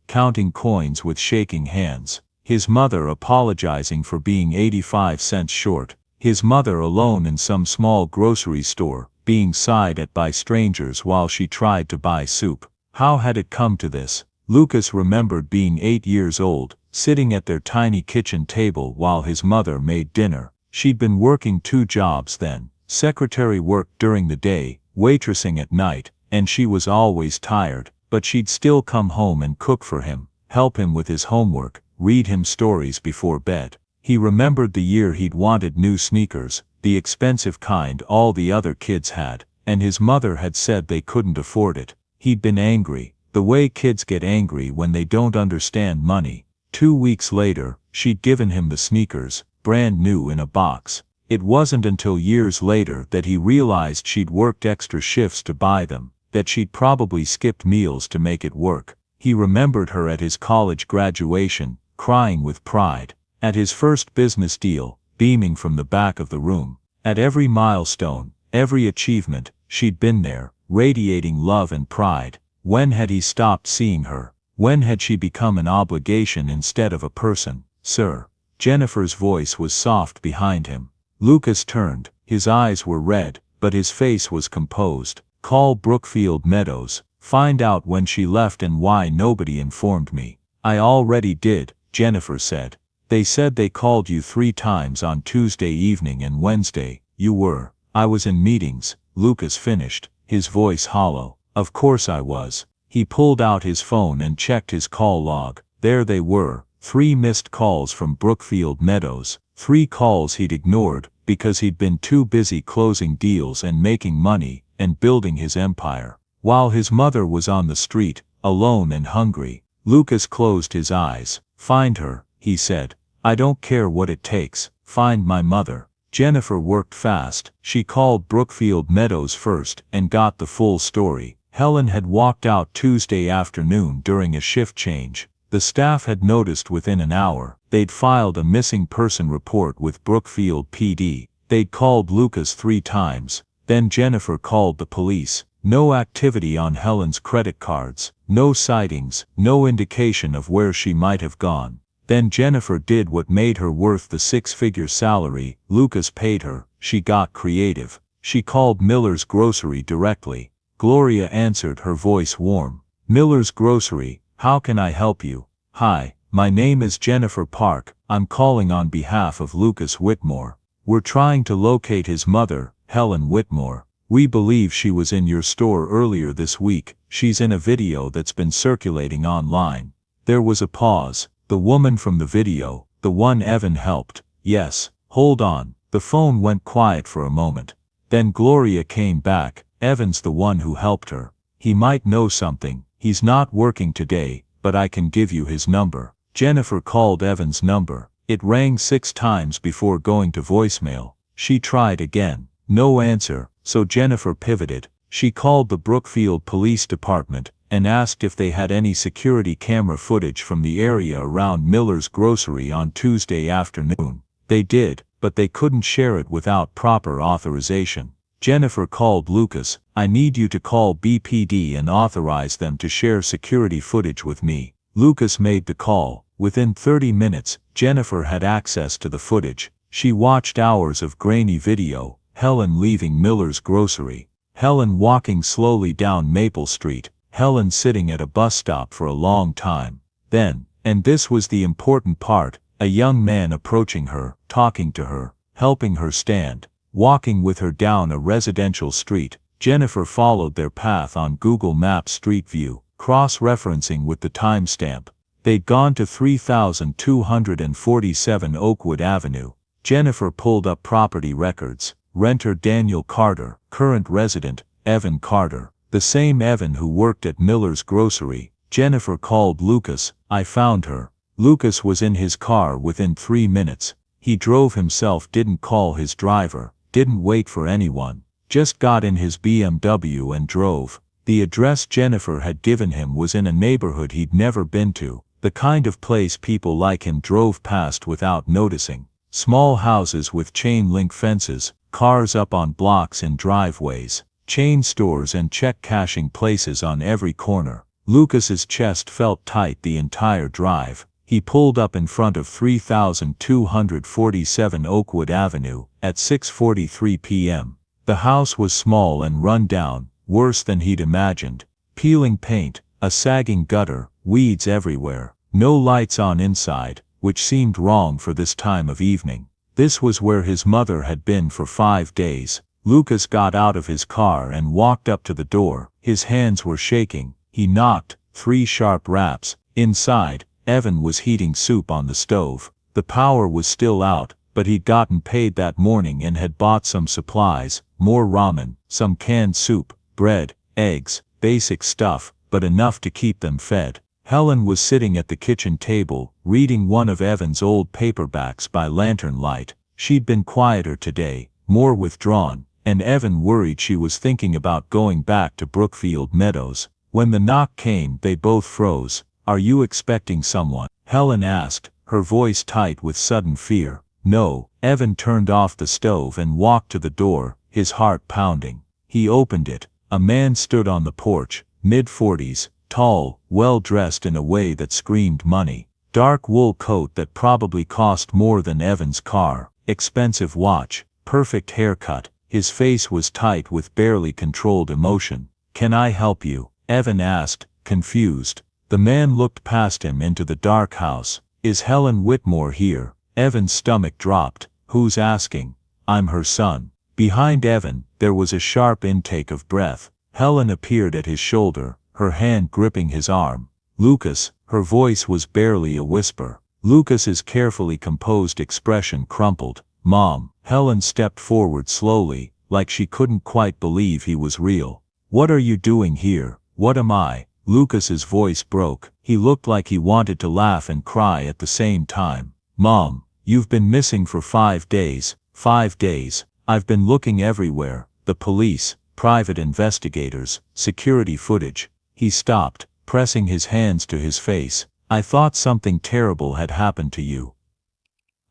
counting coins with shaking hands. His mother apologizing for being 85 cents short. His mother alone in some small grocery store, being sighed at by strangers while she tried to buy soup. How had it come to this? Lucas remembered being 8 years old, sitting at their tiny kitchen table while his mother made dinner. She'd been working 2 jobs then. Secretary work during the day, waitressing at night, and she was always tired, but she'd still come home and cook for him, help him with his homework, read him stories before bed. He remembered the year he'd wanted new sneakers, the expensive kind all the other kids had, and his mother had said they couldn't afford it. He'd been angry, the way kids get angry when they don't understand money. 2 weeks later, she'd given him the sneakers, brand new in a box. It wasn't until years later that he realized she'd worked extra shifts to buy them, that she'd probably skipped meals to make it work. He remembered her at his college graduation, crying with pride. At his first business deal, beaming from the back of the room. At every milestone, every achievement, she'd been there, radiating love and pride. When had he stopped seeing her? When had she become an obligation instead of a person? "Sir." Jennifer's voice was soft behind him. Lucas turned. His eyes were red, but his face was composed. "Call Brookfield Meadows. Find out when she left and why nobody informed me." "I already did," Jennifer said. "They said they called you 3 times on Tuesday evening and Wednesday. You were." "I was in meetings," Lucas finished, his voice hollow. "Of course I was." He pulled out his phone and checked his call log. There they were, 3 missed calls from Brookfield Meadows, 3 calls he'd ignored because he'd been too busy closing deals and making money and building his empire. While his mother was on the street, alone and hungry, Lucas closed his eyes. "Find her," he said. "I don't care what it takes. Find my mother." Jennifer worked fast. She called Brookfield Meadows first and got the full story. Helen had walked out Tuesday afternoon during a shift change. The staff had noticed within an hour. They'd filed a missing person report with Brookfield PD. They'd called Lucas 3 times. Then Jennifer called the police. No activity on Helen's credit cards. No sightings. No indication of where she might have gone. Then Jennifer did what made her worth the 6-figure salary Lucas paid her. She got creative. She called Miller's Grocery directly. Gloria answered, her voice warm. "Miller's Grocery, how can I help you?" "Hi, my name is Jennifer Park. I'm calling on behalf of Lucas Whitmore." We're trying to locate his mother, Helen Whitmore. We believe she was in your store earlier this week. She's in a video that's been circulating online." There was a pause. The woman from the video, the one Evan helped. "Yes, hold on." The phone went quiet for a moment. Then Gloria came back. "Evan's the one who helped her. He might know something. He's not working today, but I can give you his number." Jennifer called Evan's number. It rang 6 times before going to voicemail. She tried again. No answer, so Jennifer pivoted. She called the Brookfield Police Department and asked if they had any security camera footage from the area around Miller's Grocery on Tuesday afternoon. They did, but they couldn't share it without proper authorization. Jennifer called Lucas. "I need you to call BPD and authorize them to share security footage with me." Lucas made the call. Within 30 minutes, Jennifer had access to the footage. She watched hours of grainy video. Helen leaving Miller's Grocery. Helen walking slowly down Maple Street. Helen sitting at a bus stop for a long time. Then, and this was the important part, a young man approaching her, talking to her, helping her stand, walking with her down a residential street. Jennifer followed their path on Google Maps Street View, cross-referencing with the timestamp. They'd gone to 3247 Oakwood Avenue. Jennifer pulled up property records. Renter Daniel Carter, current resident, Evan Carter, the same Evan who worked at Miller's Grocery. Jennifer called Lucas. "I found her." Lucas was in his car within 3 minutes. He drove himself, didn't call his driver, didn't wait for anyone, just got in his BMW and drove. The address Jennifer had given him was in a neighborhood he'd never been to, the kind of place people like him drove past without noticing. Small houses with chain-link fences, cars up on blocks in driveways, chain stores and check-cashing places on every corner. Lucas's chest felt tight the entire drive. He pulled up in front of 3247 Oakwood Avenue at 6:43 p.m. The house was small and run down, worse than he'd imagined. Peeling paint, a sagging gutter, weeds everywhere, no lights on inside, which seemed wrong for this time of evening. This was where his mother had been for 5 days. Lucas got out of his car and walked up to the door. His hands were shaking. He knocked, 3 sharp raps. Inside, Evan was heating soup on the stove. The power was still out, but he'd gotten paid that morning and had bought some supplies, more ramen, some canned soup, bread, eggs, basic stuff, but enough to keep them fed. Helen was sitting at the kitchen table, reading one of Evan's old paperbacks by lantern light. She'd been quieter today, more withdrawn, and Evan worried she was thinking about going back to Brookfield Meadows. When the knock came, they both froze. "Are you expecting someone?" Helen asked, her voice tight with sudden fear. "No." Evan turned off the stove and walked to the door, his heart pounding. He opened it. A man stood on the porch, mid-40s, tall, well-dressed in a way that screamed money. Dark wool coat that probably cost more than Evan's car, expensive watch, perfect haircut. His face was tight with barely controlled emotion. "Can I help you?" Evan asked, confused. The man looked past him into the dark house. "Is Helen Whitmore here?" Evan's stomach dropped. "Who's asking?" "I'm her son." Behind Evan, there was a sharp intake of breath. Helen appeared at his shoulder, her hand gripping his arm. "Lucas," her voice was barely a whisper. Lucas's carefully composed expression crumpled. "Mom." Helen stepped forward slowly, like she couldn't quite believe he was real. "What are you doing here? What am I?" Lucas's voice broke. He looked like he wanted to laugh and cry at the same time. "Mom, you've been missing for 5 days. 5 days. I've been looking everywhere. The police, private investigators, security footage." He stopped, pressing his hands to his face. "I thought something terrible had happened to you."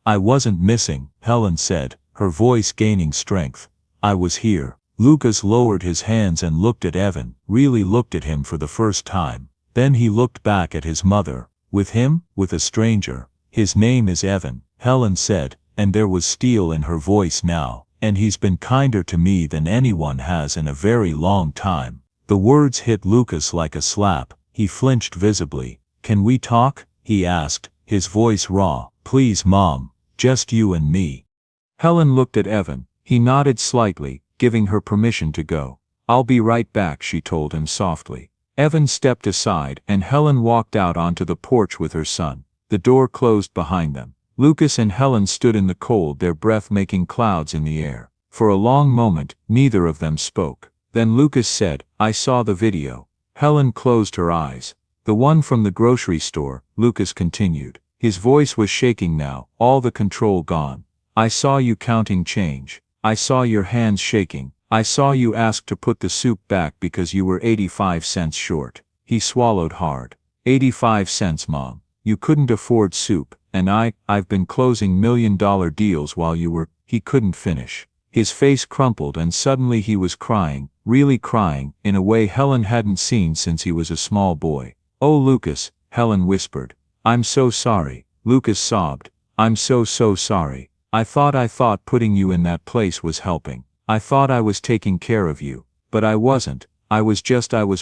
"I wasn't missing," Helen said, her voice gaining strength. "I was here." Lucas lowered his hands and looked at Evan, really looked at him for the first time. Then he looked back at his mother. "With him? With a stranger? His name is Evan," Helen said, and there was steel in her voice now. "And he's been kinder to me than anyone has in a very long time." The words hit Lucas like a slap. He flinched visibly. "Can we talk?" he asked, his voice raw. "Please, Mom. Just you and me." Helen looked at Evan. He nodded slightly, giving her permission to go. "I'll be right back," she told him softly. Evan stepped aside and Helen walked out onto the porch with her son. The door closed behind them. Lucas and Helen stood in the cold, their breath making clouds in the air. For a long moment, neither of them spoke. Then Lucas said, "I saw the video." Helen closed her eyes. "The one from the grocery store," Lucas continued. His voice was shaking now, all the control gone. "I saw you counting change. I saw your hands shaking. I saw you ask to put the soup back because you were 85 cents short." He swallowed hard. 85 cents, Mom. You couldn't afford soup, and I've been closing million-dollar deals while you were. He couldn't finish. His face crumpled and suddenly he was crying, really crying, in a way Helen hadn't seen since he was a small boy. "Oh, Lucas," Helen whispered. "I'm so sorry." Lucas sobbed. "I'm so sorry. I thought putting you in that place was helping. I thought I was taking care of you. But I wasn't. I was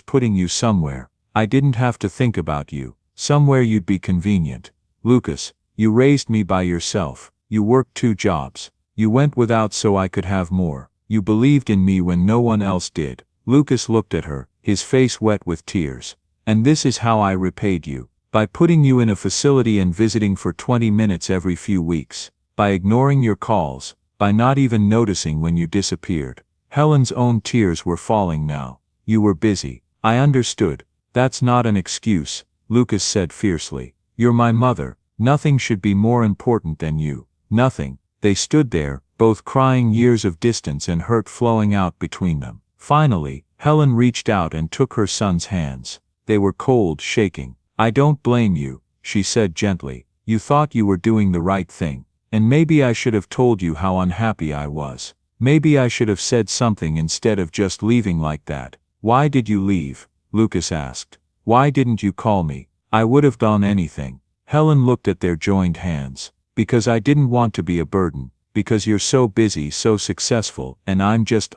putting you somewhere. I didn't have to think about you. Somewhere you'd be convenient. Lucas, you raised me by yourself. You worked 2 jobs. You went without so I could have more. You believed in me when no one else did." Lucas looked at her, his face wet with tears. "And this is how I repaid you. By putting you in a facility and visiting for 20 minutes every few weeks. By ignoring your calls. By not even noticing when you disappeared." Helen's own tears were falling now. "You were busy. I understood." "That's not an excuse," Lucas said fiercely. "You're my mother. Nothing should be more important than you. Nothing." They stood there, both crying, years of distance and hurt flowing out between them. Finally, Helen reached out and took her son's hands. They were cold, shaking. "I don't blame you," she said gently. "You thought you were doing the right thing. And maybe I should have told you how unhappy I was. Maybe I should have said something instead of just leaving like that." "Why did you leave?" Lucas asked. "Why didn't you call me? I would have done anything." Helen looked at their joined hands. "Because I didn't want to be a burden. Because you're so busy, so successful, and I'm just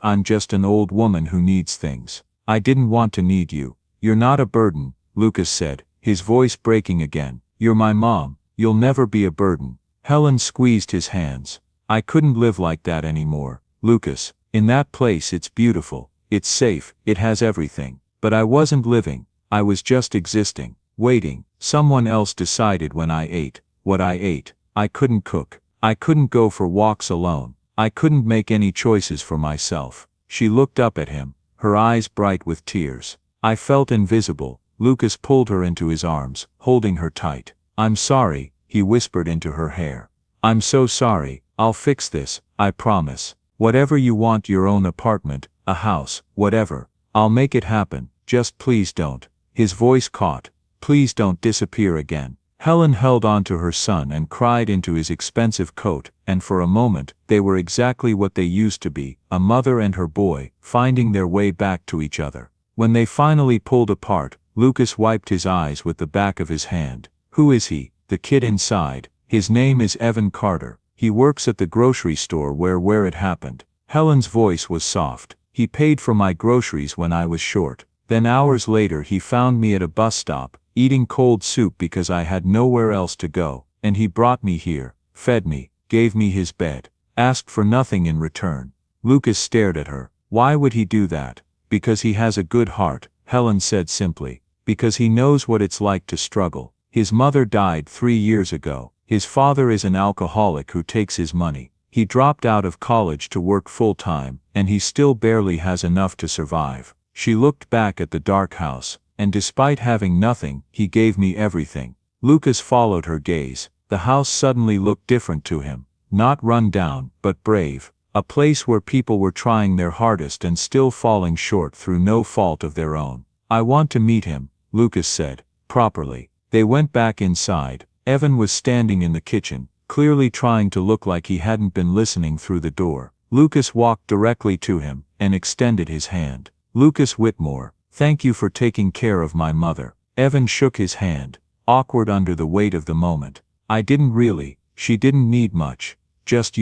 an old woman who needs things. I didn't want to need you." "You're not a burden," Lucas said, his voice breaking again. "You're my mom. You'll never be a burden." Helen squeezed his hands. "I couldn't live like that anymore, Lucas. In that place it's beautiful, it's safe, it has everything. But I wasn't living. I was just existing, waiting. Someone else decided when I ate, what I ate. I couldn't cook. I couldn't go for walks alone. I couldn't make any choices for myself." She looked up at him, her eyes bright with tears. "I felt invisible." Lucas pulled her into his arms, holding her tight. "I'm sorry," he whispered into her hair. "I'm so sorry. I'll fix this, I promise. Whatever you want, your own apartment, a house, whatever. I'll make it happen. Just please don't." His voice caught. "Please don't disappear again." Helen held on to her son and cried into his expensive coat, and for a moment, they were exactly what they used to be, a mother and her boy, finding their way back to each other. When they finally pulled apart, Lucas wiped his eyes with the back of his hand. "Who is he?" The kid inside. "His name is Evan Carter. He works at the grocery store where it happened." Helen's voice was soft. "He paid for my groceries when I was short. Then hours later he found me at a bus stop, eating cold soup because I had nowhere else to go, and he brought me here, fed me, gave me his bed, asked for nothing in return." Lucas stared at her. "Why would he do that?" "Because he has a good heart," Helen said simply. "Because he knows what it's like to struggle. His mother died 3 years ago. His father is an alcoholic who takes his money. He dropped out of college to work full-time, and he still barely has enough to survive." She looked back at the dark house. "And despite having nothing, he gave me everything." Lucas followed her gaze. The house suddenly looked different to him. Not run down, but brave. A place where people were trying their hardest and still falling short through no fault of their own. "I want to meet him," Lucas said. "Properly." They went back inside. Evan was standing in the kitchen, clearly trying to look like he hadn't been listening through the door. Lucas walked directly to him, and extended his hand. "Lucas Whitmore, thank you for taking care of my mother." Evan shook his hand, awkward under the weight of the moment. "I didn't really. She didn't need much. Just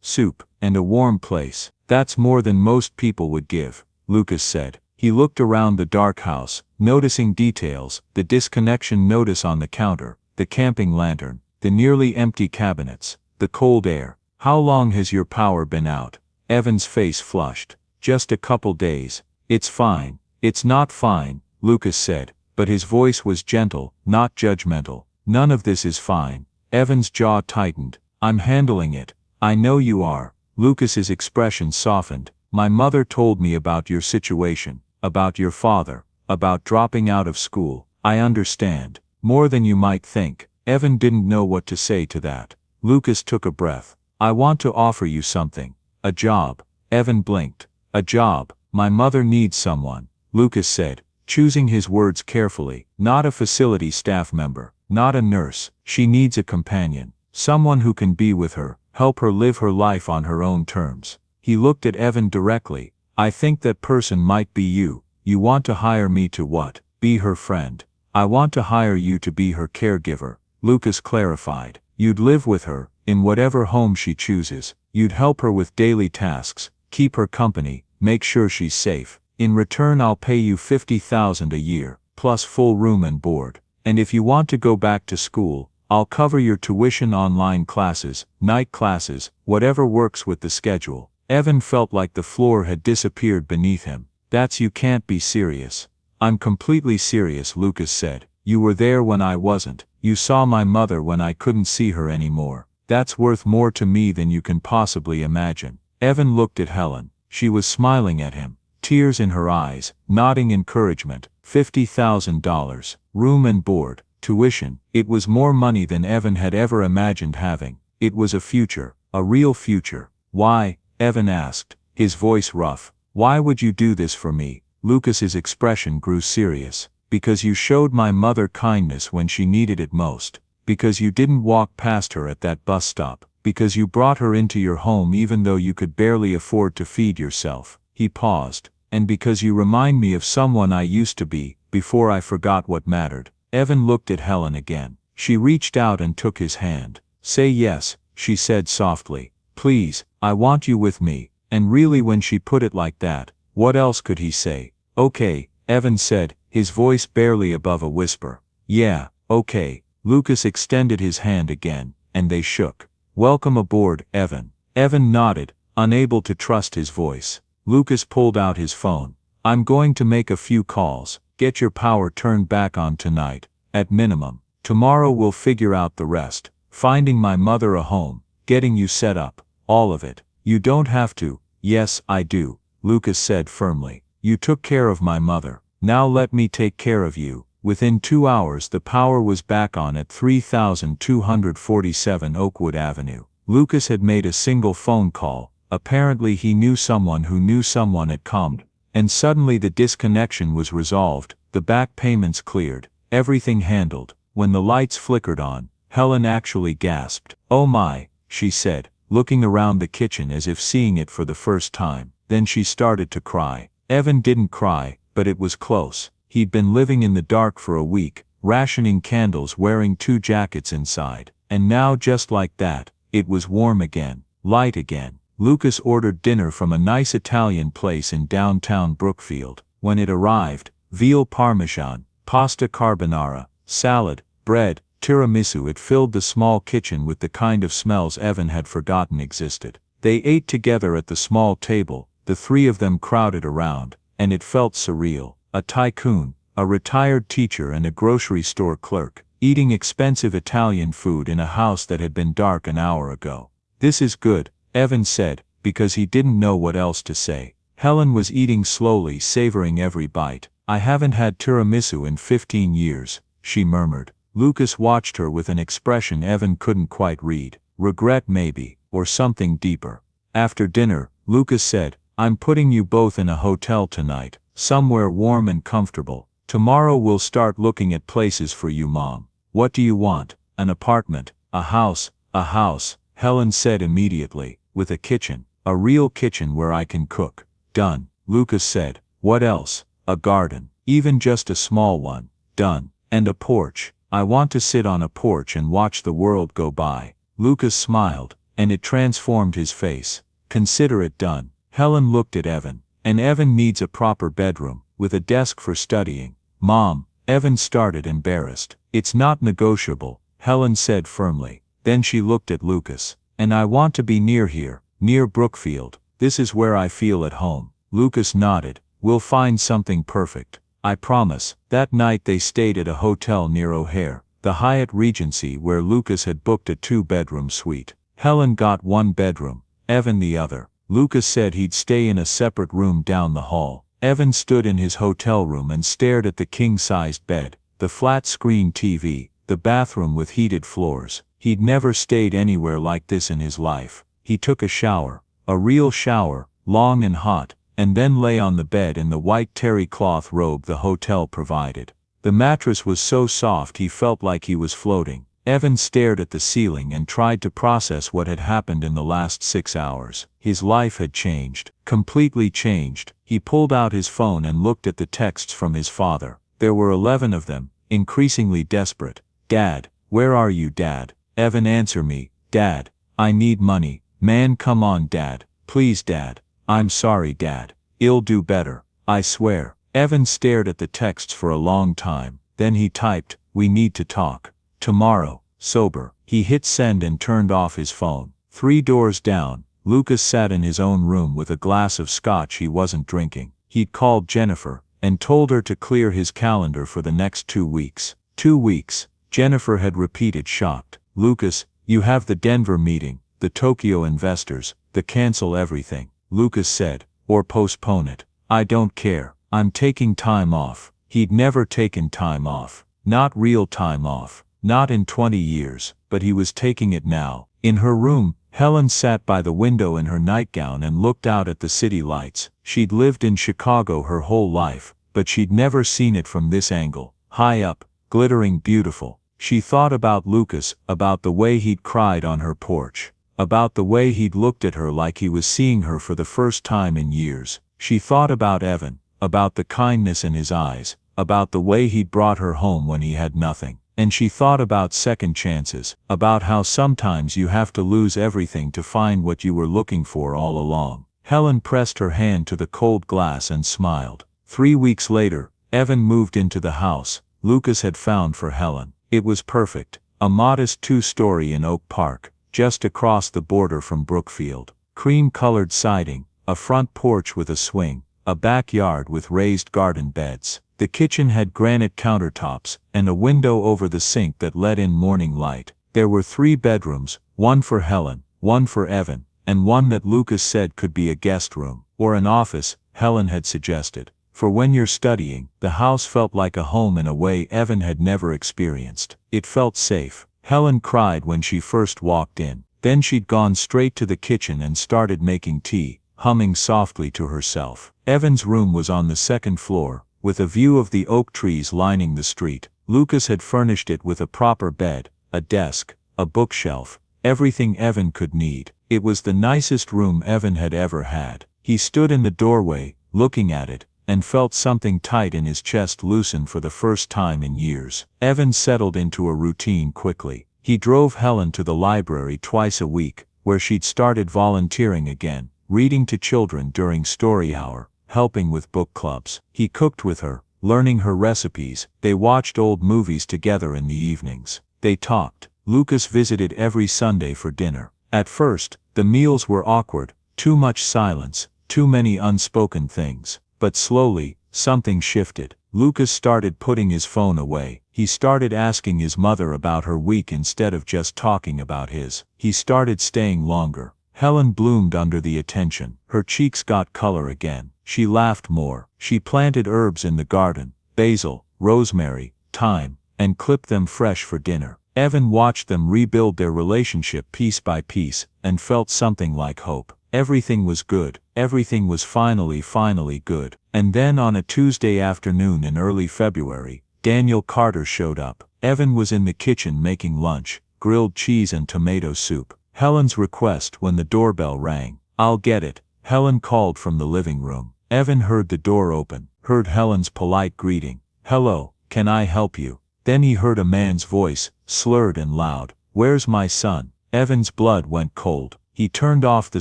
soup, and a warm place. That's more than most people would give," Lucas said. He looked around the dark house, noticing details, the disconnection notice on the counter, the camping lantern, the nearly empty cabinets, the cold air. How long has your power been out? Evan's face flushed. Just a couple days. It's fine. It's not fine, Lucas said, but his voice was gentle, not judgmental. None of this is fine. Evan's jaw tightened. I'm handling it. I know you are. Lucas's expression softened. My mother told me about your situation, about your father, about dropping out of school. I understand. More than you might think. Evan didn't know what to say to that. Lucas took a breath. I want to offer you something. A job. Evan blinked. A job. My mother needs someone, Lucas said, choosing his words carefully. Not a facility staff member. Not a nurse. She needs a companion. Someone who can be with her, help her live her life on her own terms. He looked at Evan directly. I think that person might be you. You want to hire me to what? Be her friend. I want to hire you to be her caregiver, Lucas clarified. You'd live with her, in whatever home she chooses. You'd help her with daily tasks, keep her company, make sure she's safe. In return I'll pay you $50,000 a year, plus full room and board. And if you want to go back to school, I'll cover your tuition, online classes, night classes, whatever works with the schedule. Evan felt like the floor had disappeared beneath him. You can't be serious. I'm completely serious, Lucas said. You were there when I wasn't. You saw my mother when I couldn't see her anymore. That's worth more to me than you can possibly imagine. Evan looked at Helen. She was smiling at him, tears in her eyes, nodding encouragement. $50,000, room and board, tuition. It was more money than Evan had ever imagined having. It was a future, a real future. Why? Evan asked, his voice rough. Why would you do this for me? Lucas's expression grew serious. Because you showed my mother kindness when she needed it most. Because you didn't walk past her at that bus stop. Because you brought her into your home even though you could barely afford to feed yourself. He paused. And because you remind me of someone I used to be, before I forgot what mattered. Evan looked at Helen again. She reached out and took his hand. Say yes, she said softly. Please, I want you with me. And really, when she put it like that, what else could he say? Okay, Evan said, his voice barely above a whisper. Yeah, okay. Lucas extended his hand again, and they shook. Welcome aboard, Evan. Evan nodded, unable to trust his voice. Lucas pulled out his phone. I'm going to make a few calls. Get your power turned back on tonight, at minimum. Tomorrow we'll figure out the rest. Finding my mother a home, getting you set up, all of it. You don't have to. Yes, I do, Lucas said firmly. You took care of my mother. Now let me take care of you. Within 2 hours the power was back on at 3247 Oakwood Avenue. Lucas had made a single phone call. Apparently he knew someone who knew someone at ComD. And suddenly the disconnection was resolved, the back payments cleared, everything handled. When the lights flickered on, Helen actually gasped. Oh my, she said, looking around the kitchen as if seeing it for the first time. Then she started to cry. Evan didn't cry, but it was close. He'd been living in the dark for a week, rationing candles, wearing 2 jackets inside. And now, just like that, it was warm again, light again. Lucas ordered dinner from a nice Italian place in downtown Brookfield. When it arrived, veal parmesan, pasta carbonara, salad, bread, tiramisu. It filled the small kitchen with the kind of smells Evan had forgotten existed. They ate together at the small table, the 3 of them crowded around, and it felt surreal. A tycoon, a retired teacher and a grocery store clerk, eating expensive Italian food in a house that had been dark an hour ago. This is good, Evan said, because he didn't know what else to say. Helen was eating slowly, savoring every bite. I haven't had tiramisu in 15 years, she murmured. Lucas watched her with an expression Evan couldn't quite read. Regret maybe, or something deeper. After dinner, Lucas said, I'm putting you both in a hotel tonight, somewhere warm and comfortable. Tomorrow we'll start looking at places for you, Mom. What do you want? An apartment? A house? A house, Helen said immediately, with a kitchen. A real kitchen where I can cook. Done, Lucas said. What else? A garden. Even just a small one. Done. And a porch. I want to sit on a porch and watch the world go by. Lucas smiled, and it transformed his face. Consider it done. Helen looked at Evan. And Evan needs a proper bedroom, with a desk for studying. Mom, Evan started, embarrassed. It's not negotiable, Helen said firmly. Then she looked at Lucas. And I want to be near here, near Brookfield. This is where I feel at home. Lucas nodded. We'll find something perfect. I promise. That night they stayed at a hotel near O'Hare, the Hyatt Regency, where Lucas had booked a 2-bedroom suite. Helen got 1 bedroom, Evan the other. Lucas said he'd stay in a separate room down the hall. Evan stood in his hotel room and stared at the king-sized bed, the flat-screen TV, the bathroom with heated floors. He'd never stayed anywhere like this in his life. He took a shower, a real shower, long and hot, and then lay on the bed in the white terry cloth robe the hotel provided. The mattress was so soft he felt like he was floating. Evan stared at the ceiling and tried to process what had happened in the last 6 hours. His life had changed, completely changed. He pulled out his phone and looked at the texts from his father. There were 11 of them, increasingly desperate. Dad, where are you, Dad? Evan, answer me, Dad. I need money. Man, come on, Dad. Please, Dad. I'm sorry, Dad. I'll do better. I swear. Evan stared at the texts for a long time. Then he typed, we need to talk. Tomorrow. Sober. He hit send and turned off his phone. 3 doors down, Lucas sat in his own room with a glass of scotch he wasn't drinking. He'd called Jennifer and told her to clear his calendar for the next 2 weeks. 2 weeks. Jennifer had repeated, shocked. Lucas, you have the Denver meeting, the Tokyo investors, the cancel everything. Lucas said, or postpone it. I don't care. I'm taking time off. He'd never taken time off. Not real time off. Not in 20 years, but he was taking it now. In her room, Helen sat by the window in her nightgown and looked out at the city lights. She'd lived in Chicago her whole life, but she'd never seen it from this angle. High up, glittering beautiful. She thought about Lucas, about the way he'd cried on her porch, about the way he'd looked at her like he was seeing her for the first time in years. She thought about Evan, about the kindness in his eyes, about the way he'd brought her home when he had nothing. And she thought about second chances, about how sometimes you have to lose everything to find what you were looking for all along. Helen pressed her hand to the cold glass and smiled. 3 weeks later, Evan moved into the house Lucas had found for Helen. It was perfect, a modest 2-story in Oak Park, just across the border from Brookfield. Cream-colored siding, a front porch with a swing, a backyard with raised garden beds. The kitchen had granite countertops, and a window over the sink that let in morning light. There were 3 bedrooms, one for Helen, one for Evan, and one that Lucas said could be a guest room, or an office, Helen had suggested. For when you're studying, the house felt like a home in a way Evan had never experienced. It felt safe. Helen cried when she first walked in. Then she'd gone straight to the kitchen and started making tea, humming softly to herself. Evan's room was on the 2nd floor, with a view of the oak trees lining the street. Lucas had furnished it with a proper bed, a desk, a bookshelf, everything Evan could need. It was the nicest room Evan had ever had. He stood in the doorway, looking at it, and felt something tight in his chest loosen for the first time in years. Evan settled into a routine quickly. He drove Helen to the library twice a week, where she'd started volunteering again, reading to children during story hour, helping with book clubs. He cooked with her, learning her recipes. They watched old movies together in the evenings. They talked. Lucas visited every Sunday for dinner. At first, the meals were awkward, too much silence, too many unspoken things. But slowly, something shifted. Lucas started putting his phone away. He started asking his mother about her week instead of just talking about his. He started staying longer. Helen bloomed under the attention. Her cheeks got color again. She laughed more. She planted herbs in the garden, basil, rosemary, thyme, and clipped them fresh for dinner. Evan watched them rebuild their relationship piece by piece, and felt something like hope. Everything was good. Everything was finally good. And then on a Tuesday afternoon in early February, Daniel Carter showed up. Evan was in the kitchen making lunch, grilled cheese and tomato soup. Helen's request when the doorbell rang. I'll get it, Helen called from the living room. Evan heard the door open, heard Helen's polite greeting. Hello, can I help you? Then he heard a man's voice, slurred and loud. Where's my son? Evan's blood went cold. He turned off the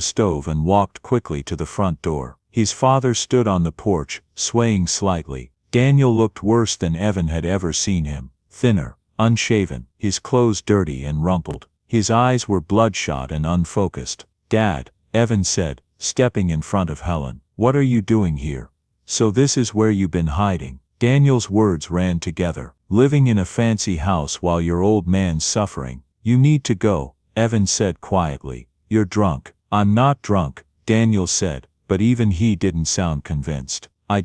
stove and walked quickly to the front door. His father stood on the porch, swaying slightly. Daniel looked worse than Evan had ever seen him. Thinner, unshaven, his clothes dirty and rumpled. His eyes were bloodshot and unfocused. "Dad," Evan said, stepping in front of Helen. "What are you doing here? So this is where you've been hiding." Daniel's words ran together. "Living in a fancy house while your old man's suffering. You need to go," Evan said quietly. "You're drunk." "I'm not drunk," Daniel said, but even he didn't sound convinced. I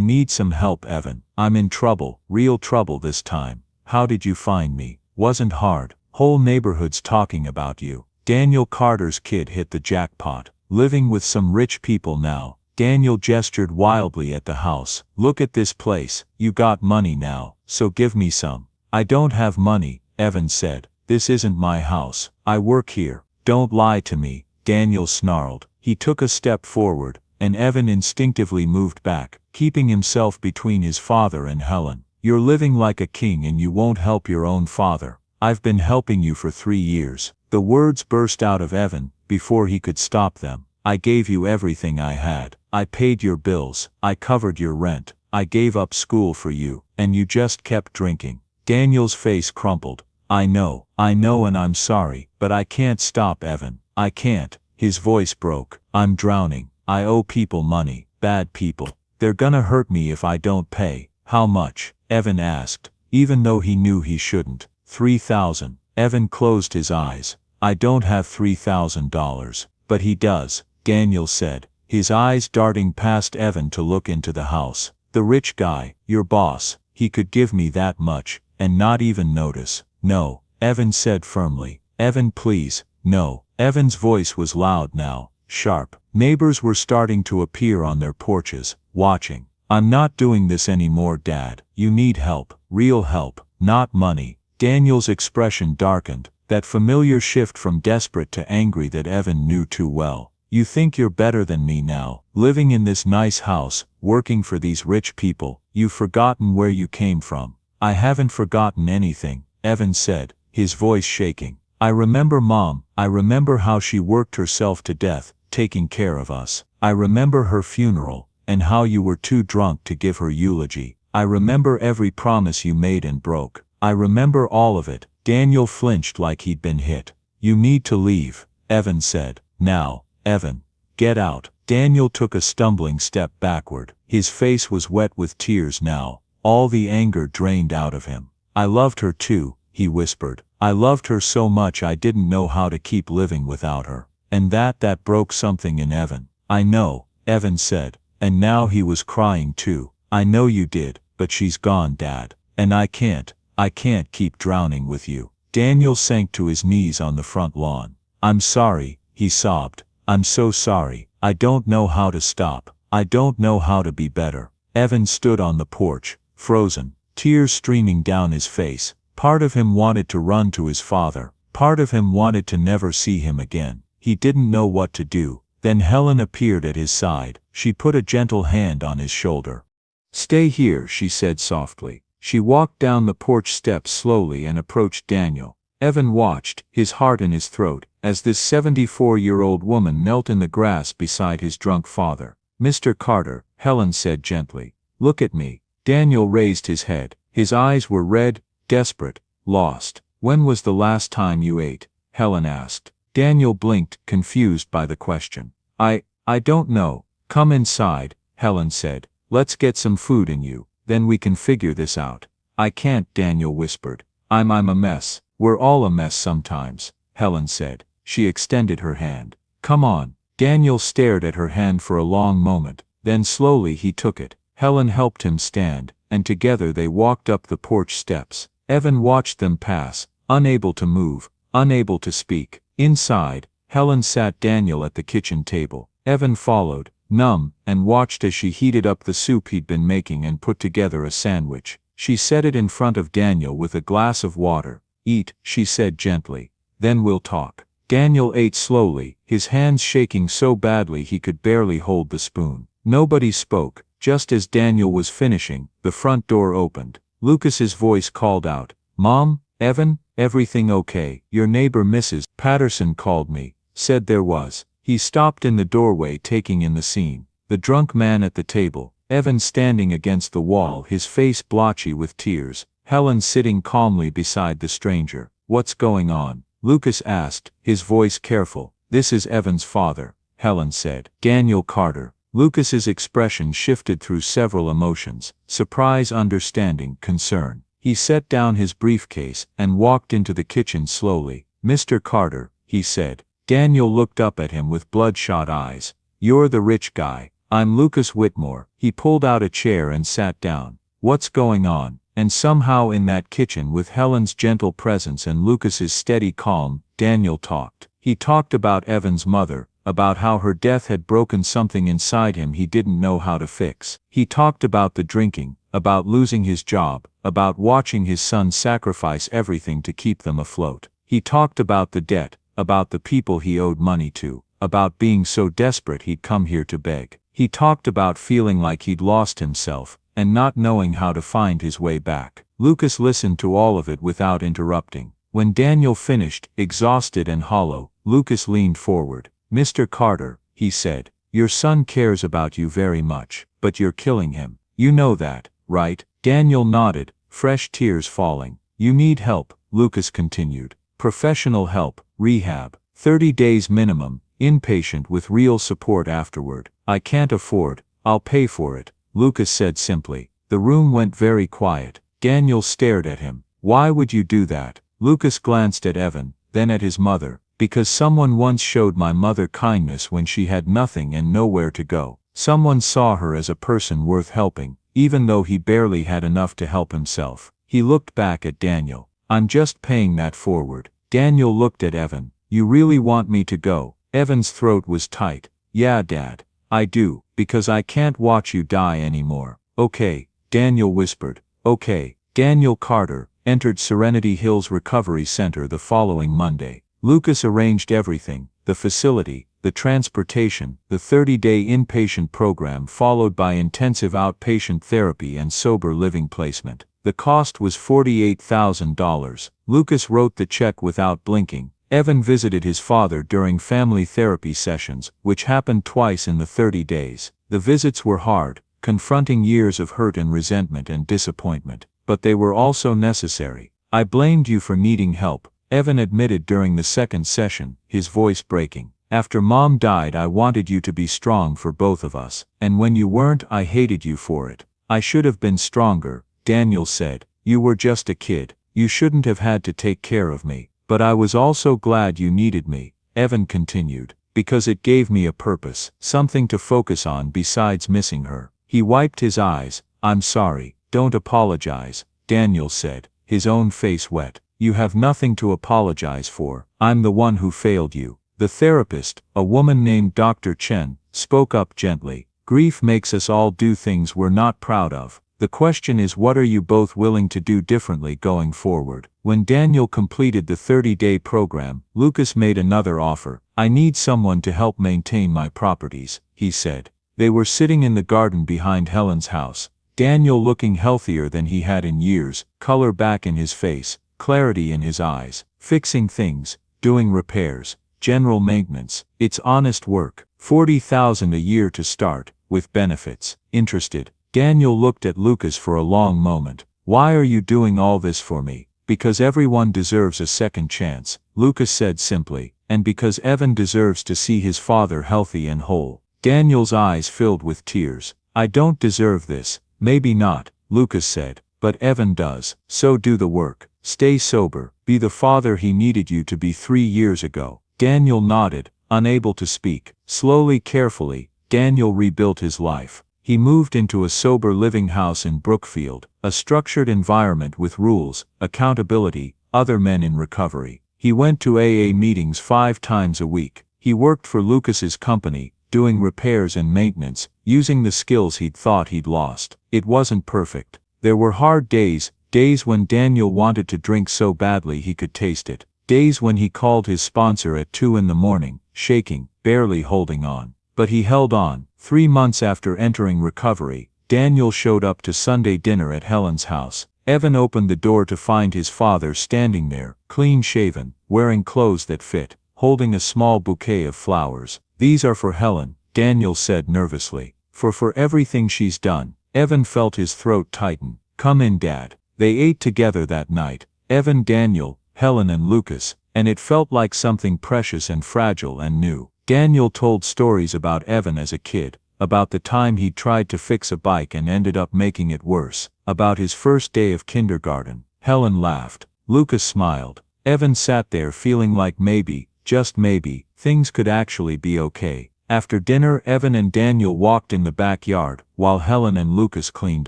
need some help, Evan. I'm in trouble, real trouble this time." "How did you find me?" "Wasn't hard. Whole neighborhood's talking about you. Daniel Carter's kid hit the jackpot. Living with some rich people now." Daniel gestured wildly at the house. "Look at this place. You got money now, so give me some." "I don't have money," Evan said. "This isn't my house. I work here." "Don't lie to me," Daniel snarled. He took a step forward, and Evan instinctively moved back, keeping himself between his father and Helen. "You're living like a king and you won't help your own father. I've been helping you for 3 years. The words burst out of Evan, before he could stop them. "I gave you everything I had. I paid your bills. I covered your rent. I gave up school for you, and you just kept drinking." Daniel's face crumpled. I know, and I'm sorry, but I can't stop, Evan. I can't." His voice broke. "I'm drowning. I owe people money, bad people. They're gonna hurt me if I don't pay." "How much?" Evan asked, even though he knew he shouldn't. $3,000. Evan closed his eyes. "I don't have $3,000. But he does," Daniel said, his eyes darting past Evan to look into the house. "The rich guy, your boss, he could give me that much, and not even notice." "No," Evan said firmly. "Evan, please, no." Evan's voice was loud now, sharp. Neighbors were starting to appear on their porches, watching. "I'm not doing this anymore, Dad. You need help, real help, not money." Daniel's expression darkened, that familiar shift from desperate to angry that Evan knew too well. "You think you're better than me now, living in this nice house, working for these rich people. You've forgotten where you came from." "I haven't forgotten anything," Evan said, his voice shaking. "I remember Mom. I remember how she worked herself to death, taking care of us. I remember her funeral, and how you were too drunk to give her eulogy. I remember every promise you made and broke. I remember all of it." Daniel flinched like he'd been hit. "You need to leave," Evan said. "Now, Evan. Get out." Daniel took a stumbling step backward. His face was wet with tears now, all the anger drained out of him. "I loved her too," he whispered. "I loved her so much I didn't know how to keep living without her." And that broke something in Evan. "I know," Evan said, and now he was crying too. "I know you did, but she's gone, Dad. And I can't keep drowning with you." Daniel sank to his knees on the front lawn. "I'm sorry," he sobbed. "I'm so sorry. I don't know how to stop. I don't know how to be better." Evan stood on the porch, frozen, tears streaming down his face. Part of him wanted to run to his father. Part of him wanted to never see him again. He didn't know what to do. Then Helen appeared at his side. She put a gentle hand on his shoulder. "Stay here," she said softly. She walked down the porch steps slowly and approached Daniel. Evan watched, his heart in his throat, as this 74-year-old woman knelt in the grass beside his drunk father. "Mr. Carter," Helen said gently. "Look at me." Daniel raised his head. His eyes were red, desperate, lost. "When was the last time you ate?" Helen asked. Daniel blinked, confused by the question. I don't know." "Come inside," Helen said. "Let's get some food in you, then we can figure this out." "I can't," Daniel whispered. I'm a mess." "We're all a mess sometimes," Helen said. She extended her hand. "Come on." Daniel stared at her hand for a long moment, then slowly he took it. Helen helped him stand, and together they walked up the porch steps. Evan watched them pass, unable to move, unable to speak. Inside, Helen sat Daniel at the kitchen table. Evan followed, numb, and watched as she heated up the soup he'd been making and put together a sandwich. She set it in front of Daniel with a glass of water. "Eat," she said gently. "Then we'll talk." Daniel ate slowly, his hands shaking so badly he could barely hold the spoon. Nobody spoke. Just as Daniel was finishing, the front door opened. Lucas's voice called out, "Mom, Evan, everything okay?" "Your neighbor Mrs. Patterson called me, said there was." He stopped in the doorway, taking in the scene. The drunk man at the table, Evan standing against the wall, his face blotchy with tears, Helen sitting calmly beside the stranger. "What's going on?" Lucas asked, his voice careful. This is Evan's father, Helen said. Daniel Carter. Lucas's expression shifted through several emotions: surprise, understanding, concern. He set down his briefcase and walked into the kitchen slowly. Mr. Carter, he said. Daniel looked up at him with bloodshot eyes. You're the rich guy. I'm Lucas Whitmore. He pulled out a chair and sat down. What's going on? And somehow in that kitchen, with Helen's gentle presence and Lucas's steady calm, Daniel talked. He talked about Evan's mother, about how her death had broken something inside him he didn't know how to fix. He talked about the drinking, about losing his job, about watching his son sacrifice everything to keep them afloat. He talked about the debt, about the people he owed money to, about being so desperate he'd come here to beg. He talked about feeling like he'd lost himself, and not knowing how to find his way back. Lucas listened to all of it without interrupting. When Daniel finished, exhausted and hollow, Lucas leaned forward. Mr. Carter, he said, your son cares about you very much, but you're killing him. You know that, right? Daniel nodded, fresh tears falling. You need help, Lucas continued. Professional help, rehab, 30 days minimum, inpatient with real support afterward. I can't afford, I'll pay for it, Lucas said simply. The room went very quiet. Daniel stared at him. Why would you do that? Lucas glanced at Evan, then at his mother. Because someone once showed my mother kindness when she had nothing and nowhere to go. Someone saw her as a person worth helping, even though he barely had enough to help himself. He looked back at Daniel. I'm just paying that forward. Daniel looked at Evan. You really want me to go? Evan's throat was tight. Yeah, Dad. I do, because I can't watch you die anymore. Okay, Daniel whispered. Okay. Daniel Carter entered Serenity Hills Recovery Center the following Monday. Lucas arranged everything: the facility, the transportation, the 30-day inpatient program followed by intensive outpatient therapy and sober living placement. The cost was $48,000. Lucas wrote the check without blinking. Evan visited his father during family therapy sessions, which happened twice in the 30 days. The visits were hard, confronting years of hurt and resentment and disappointment, but they were also necessary. I blamed you for needing help, Evan admitted during the second session, his voice breaking. After Mom died, I wanted you to be strong for both of us, and when you weren't, I hated you for it. I should have been stronger, Daniel said. You were just a kid. You shouldn't have had to take care of me. But I was also glad you needed me, Evan continued, because it gave me a purpose, something to focus on besides missing her. He wiped his eyes. I'm sorry. Don't apologize, Daniel said, his own face wet. You have nothing to apologize for. I'm the one who failed you. The therapist, a woman named Dr. Chen, spoke up gently. Grief makes us all do things we're not proud of. The question is, what are you both willing to do differently going forward? When Daniel completed the 30-day program, Lucas made another offer. I need someone to help maintain my properties, he said. They were sitting in the garden behind Helen's house. Daniel looking healthier than he had in years, color back in his face, clarity in his eyes, fixing things, doing repairs, general maintenance. It's honest work. $40,000 a year to start, with benefits. Interested? Daniel looked at Lucas for a long moment. Why are you doing all this for me? Because everyone deserves a second chance, Lucas said simply, and because Evan deserves to see his father healthy and whole. Daniel's eyes filled with tears. I don't deserve this. Maybe not, Lucas said, but Evan does. So do the work. Stay sober. Be the father he needed you to be 3 years ago. Daniel nodded, unable to speak. Slowly, carefully, Daniel rebuilt his life. He moved into a sober living house in Brookfield, a structured environment with rules, accountability, other men in recovery. He went to AA meetings 5 times a week. He worked for Lucas's company, doing repairs and maintenance, using the skills he'd thought he'd lost. It wasn't perfect. There were hard days, days when Daniel wanted to drink so badly he could taste it. Days when he called his sponsor at 2 in the morning, shaking, barely holding on. But he held on. 3 months after entering recovery, Daniel showed up to Sunday dinner at Helen's house. Evan opened the door to find his father standing there, clean-shaven, wearing clothes that fit, holding a small bouquet of flowers. These are for Helen, Daniel said nervously. For everything she's done. Evan felt his throat tighten. Come in, Dad. They ate together that night. Evan, Daniel, Helen and Lucas, and it felt like something precious and fragile and new. Daniel told stories about Evan as a kid, about the time he tried to fix a bike and ended up making it worse, about his first day of kindergarten. Helen laughed. Lucas smiled. Evan sat there feeling like maybe, just maybe, things could actually be okay. After dinner, Evan and Daniel walked in the backyard, while Helen and Lucas cleaned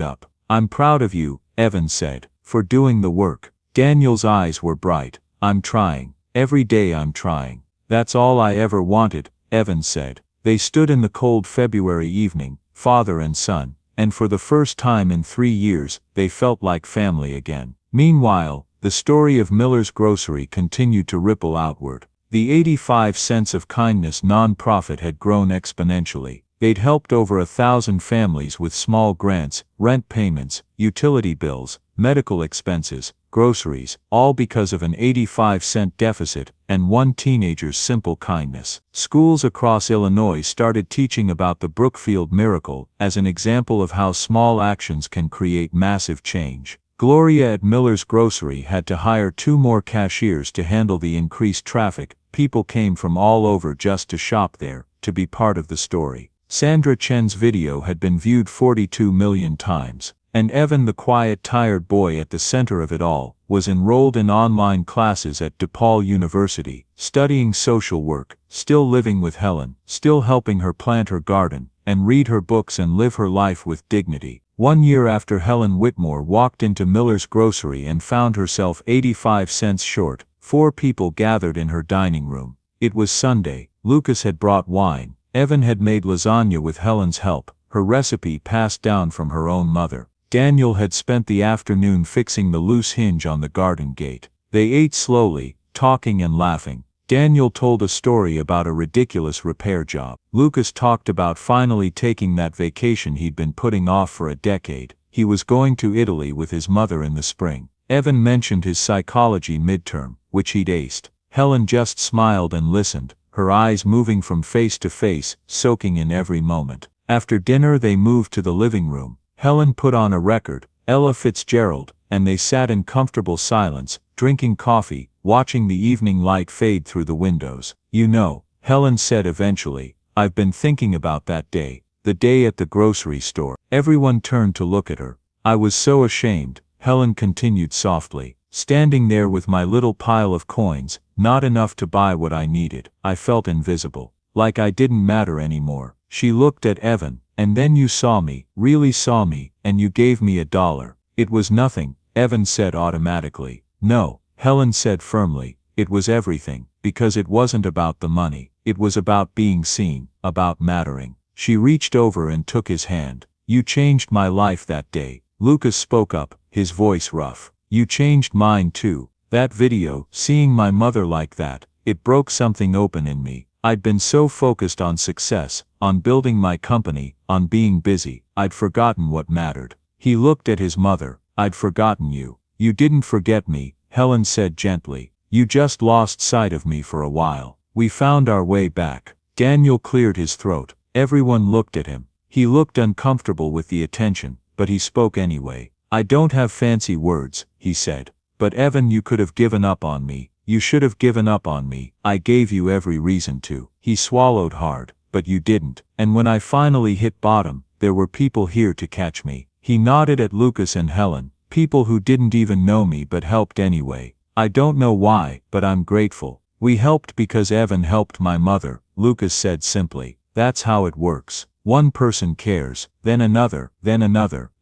up. "I'm proud of you," Evan said, "for doing the work." Daniel's eyes were bright. "I'm trying. Every day I'm trying. That's all I ever wanted," Evan said. They stood in the cold February evening, father and son, and for the first time in 3 years, they felt like family again. Meanwhile, the story of Miller's Grocery continued to ripple outward. The 85 Cents of Kindness nonprofit had grown exponentially. They'd helped over 1,000 families with small grants, rent payments, utility bills, medical expenses, groceries, all because of an 85-cent deficit and one teenager's simple kindness. Schools across Illinois started teaching about the Brookfield miracle as an example of how small actions can create massive change. Gloria at Miller's Grocery had to hire 2 more cashiers to handle the increased traffic. People came from all over just to shop there, to be part of the story. Sandra Chen's video had been viewed 42 million times, and Evan, the quiet, tired boy at the center of it all, was enrolled in online classes at DePaul University, studying social work, still living with Helen, still helping her plant her garden, and read her books and live her life with dignity. 1 year after Helen Whitmore walked into Miller's Grocery and found herself 85 cents short, 4 people gathered in her dining room. It was Sunday. Lucas had brought wine. Evan had made lasagna with Helen's help, her recipe passed down from her own mother. Daniel had spent the afternoon fixing the loose hinge on the garden gate. They ate slowly, talking and laughing. Daniel told a story about a ridiculous repair job. Lucas talked about finally taking that vacation he'd been putting off for a decade. He was going to Italy with his mother in the spring. Evan mentioned his psychology midterm, which he'd aced. Helen just smiled and listened, her eyes moving from face to face, soaking in every moment. After dinner they moved to the living room. Helen put on a record, Ella Fitzgerald, and they sat in comfortable silence, drinking coffee, watching the evening light fade through the windows. "You know," Helen said eventually, "I've been thinking about that day, the day at the grocery store." Everyone turned to look at her. "I was so ashamed," Helen continued softly, "standing there with my little pile of coins, not enough to buy what I needed. I felt invisible, like I didn't matter anymore." She looked at Evan. "And then you saw me, really saw me, and you gave me $1. It was nothing," Evan said automatically. "No," Helen said firmly, "it was everything, because it wasn't about the money. It was about being seen, about mattering." She reached over and took his hand. "You changed my life that day." Lucas spoke up, his voice rough. "You changed mine too. That video, seeing my mother like that, it broke something open in me. I'd been so focused on success, on building my company, on being busy, I'd forgotten what mattered." He looked at his mother. "I'd forgotten you." "You didn't forget me," Helen said gently. "You just lost sight of me for a while. We found our way back." Daniel cleared his throat. Everyone looked at him. He looked uncomfortable with the attention, but he spoke anyway. "I don't have fancy words," he said. "But Evan, you could have given up on me. You should have given up on me. I gave you every reason to." He swallowed hard. "But you didn't. And when I finally hit bottom, there were people here to catch me." He nodded at Lucas and Helen, "People who didn't even know me but helped anyway. I don't know why, but I'm grateful. We helped because Evan helped my mother," Lucas said simply. "That's how it works. One person cares, then another,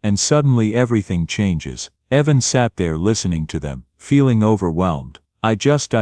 and suddenly everything changes." Evan sat there listening to them, feeling overwhelmed. I just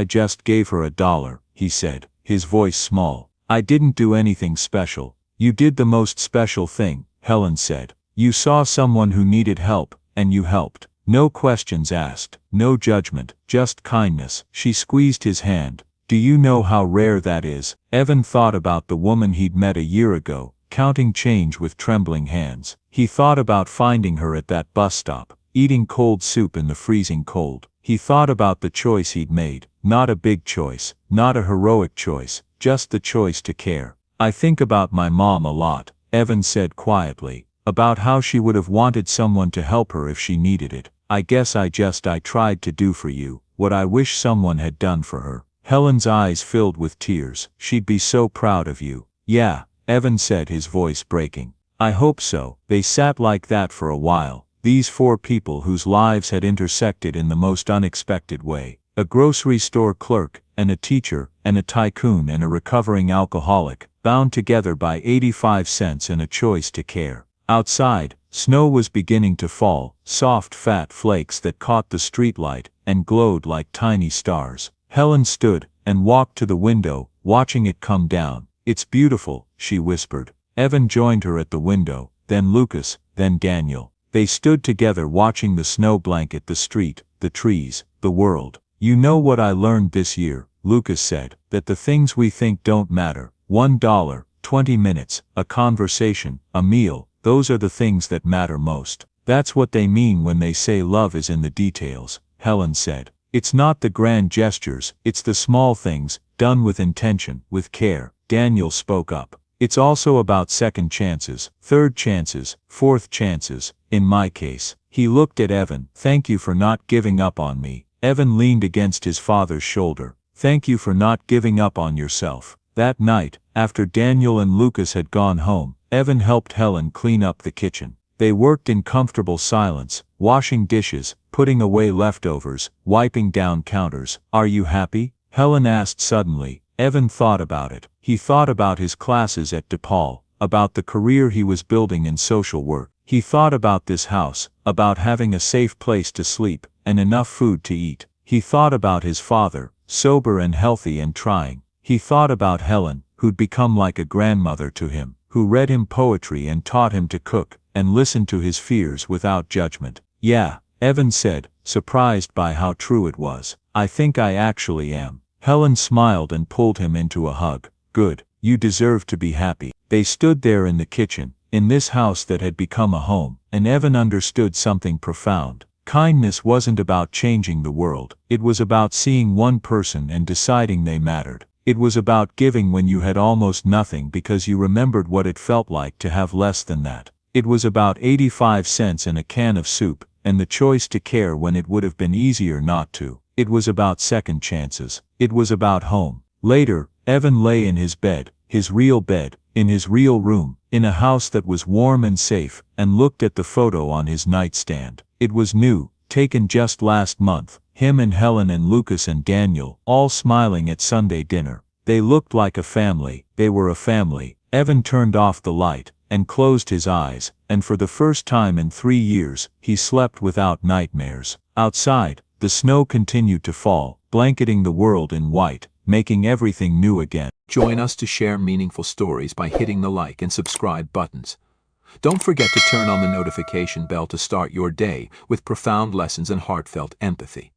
gave her $1, he said, his voice small. "I didn't do anything special." "You did the most special thing," Helen said. "You saw someone who needed help, and you helped. No questions asked, no judgment, just kindness." She squeezed his hand. "Do you know how rare that is?" Evan thought about the woman he'd met a year ago, counting change with trembling hands. He thought about finding her at that bus stop, eating cold soup in the freezing cold. He thought about the choice he'd made, not a big choice, not a heroic choice, just the choice to care. "I think about my mom a lot," Evan said quietly, "about how she would have wanted someone to help her if she needed it. I guess I tried to do for you what I wish someone had done for her." Helen's eyes filled with tears. She'd be so proud of you. Yeah, Evan said, his voice breaking. I hope so. They sat like that for a while, these four people whose lives had intersected in the most unexpected way. A grocery store clerk, and a teacher, and a tycoon, and a recovering alcoholic, bound together by 85 cents and a choice to care. Outside, snow was beginning to fall, soft fat flakes that caught the streetlight and glowed like tiny stars. Helen stood and walked to the window, watching it come down. It's beautiful, she whispered. Evan joined her at the window, then Lucas, then Daniel. They stood together watching the snow blanket the street, the trees, the world. You know what I learned this year, Lucas said, that the things we think don't matter. $1, 20 minutes, a conversation, a meal, those are the things that matter most. That's what they mean when they say love is in the details, Helen said. It's not the grand gestures, it's the small things, done with intention, with care. Daniel spoke up. It's also about second chances, third chances, fourth chances, in my case. He looked at Evan. Thank you for not giving up on me. Evan leaned against his father's shoulder. Thank you for not giving up on yourself. That night, after Daniel and Lucas had gone home, Evan helped Helen clean up the kitchen. They worked in comfortable silence, washing dishes, putting away leftovers, wiping down counters. Are you happy? Helen asked suddenly. Evan thought about it. He thought about his classes at DePaul, about the career he was building in social work. He thought about this house, about having a safe place to sleep, and enough food to eat. He thought about his father, sober and healthy and trying. He thought about Helen, who'd become like a grandmother to him, who read him poetry and taught him to cook, and listened to his fears without judgment. Yeah, Evan said, surprised by how true it was. I think I actually am. Helen smiled and pulled him into a hug. Good, you deserve to be happy. They stood there in the kitchen, in this house that had become a home, and Evan understood something profound. Kindness wasn't about changing the world. It was about seeing one person and deciding they mattered. It was about giving when you had almost nothing because you remembered what it felt like to have less than that. It was about 85 cents and a can of soup, and the choice to care when it would have been easier not to. It was about second chances. It was about home. Later, Evan lay in his bed, his real bed, in his real room, in a house that was warm and safe, and looked at the photo on his nightstand. It was new, taken just last month, him and Helen and Lucas and Daniel, all smiling at Sunday dinner. They looked like a family. They were a family. Evan turned off the light, and closed his eyes, and for the first time in 3 years, he slept without nightmares. Outside, the snow continued to fall, blanketing the world in white, making everything new again. Join us to share meaningful stories by hitting the like and subscribe buttons. Don't forget to turn on the notification bell to start your day with profound lessons and heartfelt empathy.